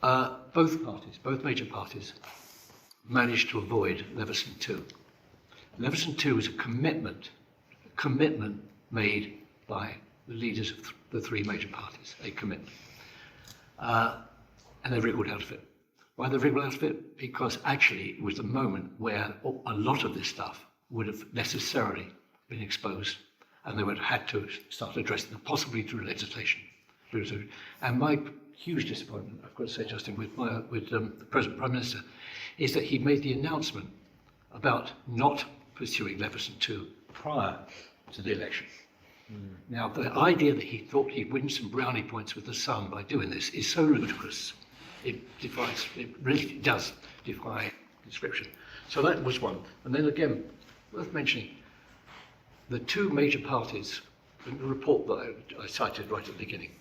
Both major parties, managed to avoid Leveson 2. Leveson 2 was a commitment made by the leaders of the three major parties, a commitment. And they wriggled out of it. Why they wriggled out of it? Because actually it was the moment where a lot of this stuff would have necessarily been exposed, and they would have had to start addressing them, possibly through legislation. And my huge disappointment, I've got to say, Justin, with the present Prime Minister, is that he made the announcement about not pursuing Leveson 2 prior to the election. Now, the idea that he thought he'd win some brownie points with the Sun by doing this is so ludicrous. It really does defy description. So that was one. And then again, worth mentioning, the two major parties, in the report that I cited right at the beginning,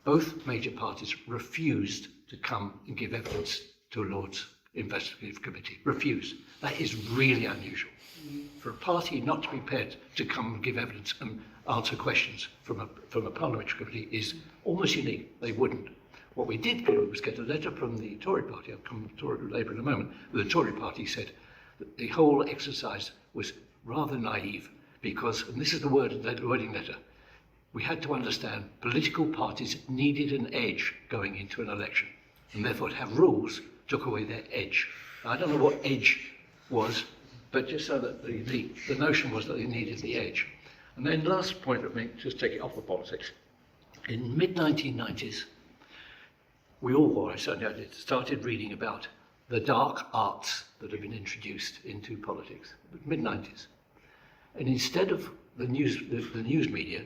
both major parties refused to come and give evidence to a Lord's investigative committee. Refused. That is really unusual. For a party not to be prepared to come and give evidence and answer questions from a parliamentary committee is almost unique. They wouldn't. What we did do was get a letter from the Tory party, I'll come to Tory Labour in a moment, where the Tory party said that the whole exercise was rather naive because, and this is the wording letter, we had to understand political parties needed an edge going into an election, and therefore to have rules took away their edge. Now, I don't know what edge was, but just so that the notion was that they needed the edge. And then last point of me, just take it off the politics. In mid-1990s, we all, or I certainly did, started reading about the dark arts that have been introduced into politics, mid-90s. And instead of the news media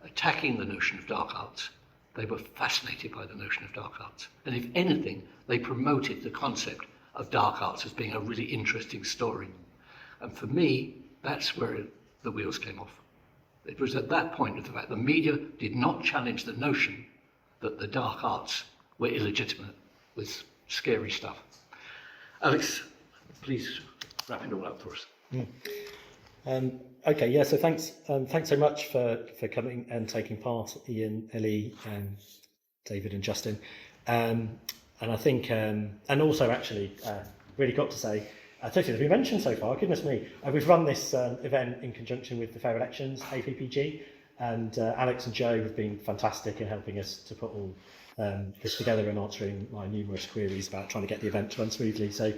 attacking the notion of dark arts, they were fascinated by the notion of dark arts. And if anything, they promoted the concept of dark arts as being a really interesting story. And for me, that's where the wheels came off. It was at that point, the fact the media did not challenge the notion that the dark arts were illegitimate with scary stuff. Alex, please wrap it all up for us. Okay, yeah, so thanks so much for coming and taking part, Ian, Ellie, David and Justin. And I think, and also actually, really got to say, totally as we mentioned so far, goodness me, we've run this event in conjunction with the Fair Elections, APPG, and Alex and Joe have been fantastic in helping us to put all this together and answering my numerous queries about trying to get the event to run smoothly. So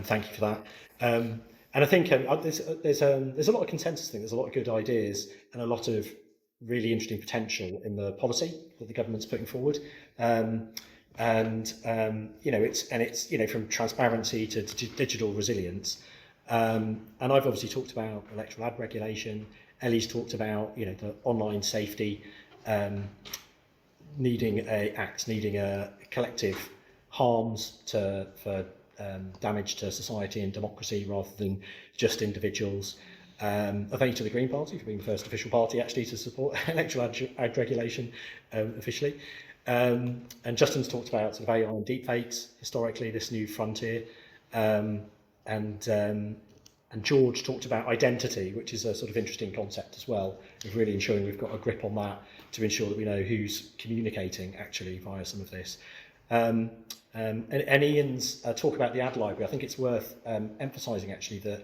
thank you for that. And I think there's a lot of consensus. I think there's a lot of good ideas and a lot of really interesting potential in the policy that the government's putting forward. It's from transparency to digital resilience. And I've obviously talked about electoral ad regulation. Ellie's talked about the online safety. Needing a collective harms for damage to society and democracy rather than just individuals. A thank you to the Green Party for being the first official party actually to support electoral ad regulation officially. And Justin's talked about sort of AI and deepfakes historically, this new frontier. And George talked about identity, which is a sort of interesting concept as well, of really ensuring we've got a grip on that to ensure that we know who's communicating actually via some of this. And Ian's talk about the ad library, I think it's worth emphasising actually that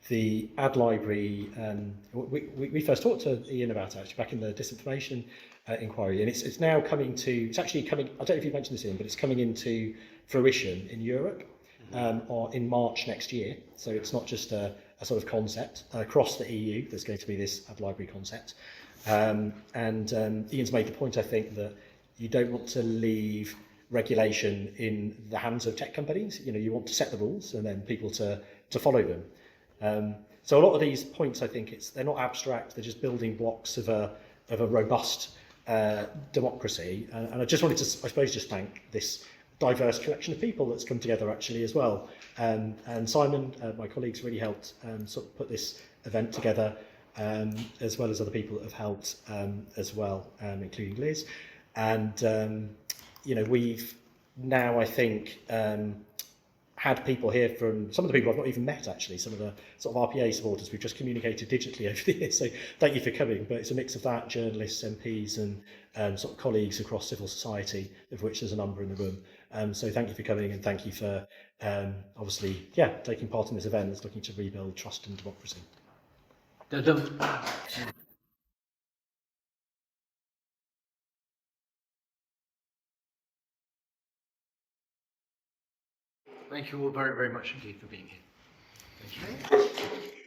the ad library, we first talked to Ian about it actually back in the disinformation inquiry, and it's now coming to, it's actually coming, I don't know if you mentioned this Ian, but it's coming into fruition in Europe. Or in March next year, so it's not just a sort of concept. Across the EU, there's going to be this ad library concept. Ian's made the point, I think, that you don't want to leave regulation in the hands of tech companies. You want to set the rules and then people to follow them. So a lot of these points, I think, they're not abstract. They're just building blocks of a robust democracy. And I just wanted to, I suppose, just thank diverse collection of people that's come together actually as well. And Simon, my colleagues, really helped sort of put this event together, as well as other people that have helped as well, including Liz. And you know, we've now, I think, had people here from some of the people I've not even met actually, some of the sort of RPA supporters we've just communicated digitally over the years. So thank you for coming. But it's a mix of that, journalists, MPs, and sort of colleagues across civil society, of which there's a number in the room. So thank you for coming, and thank you for obviously, taking part in this event that's looking to rebuild trust and democracy. Thank you all very, very much indeed for being here. Thank you.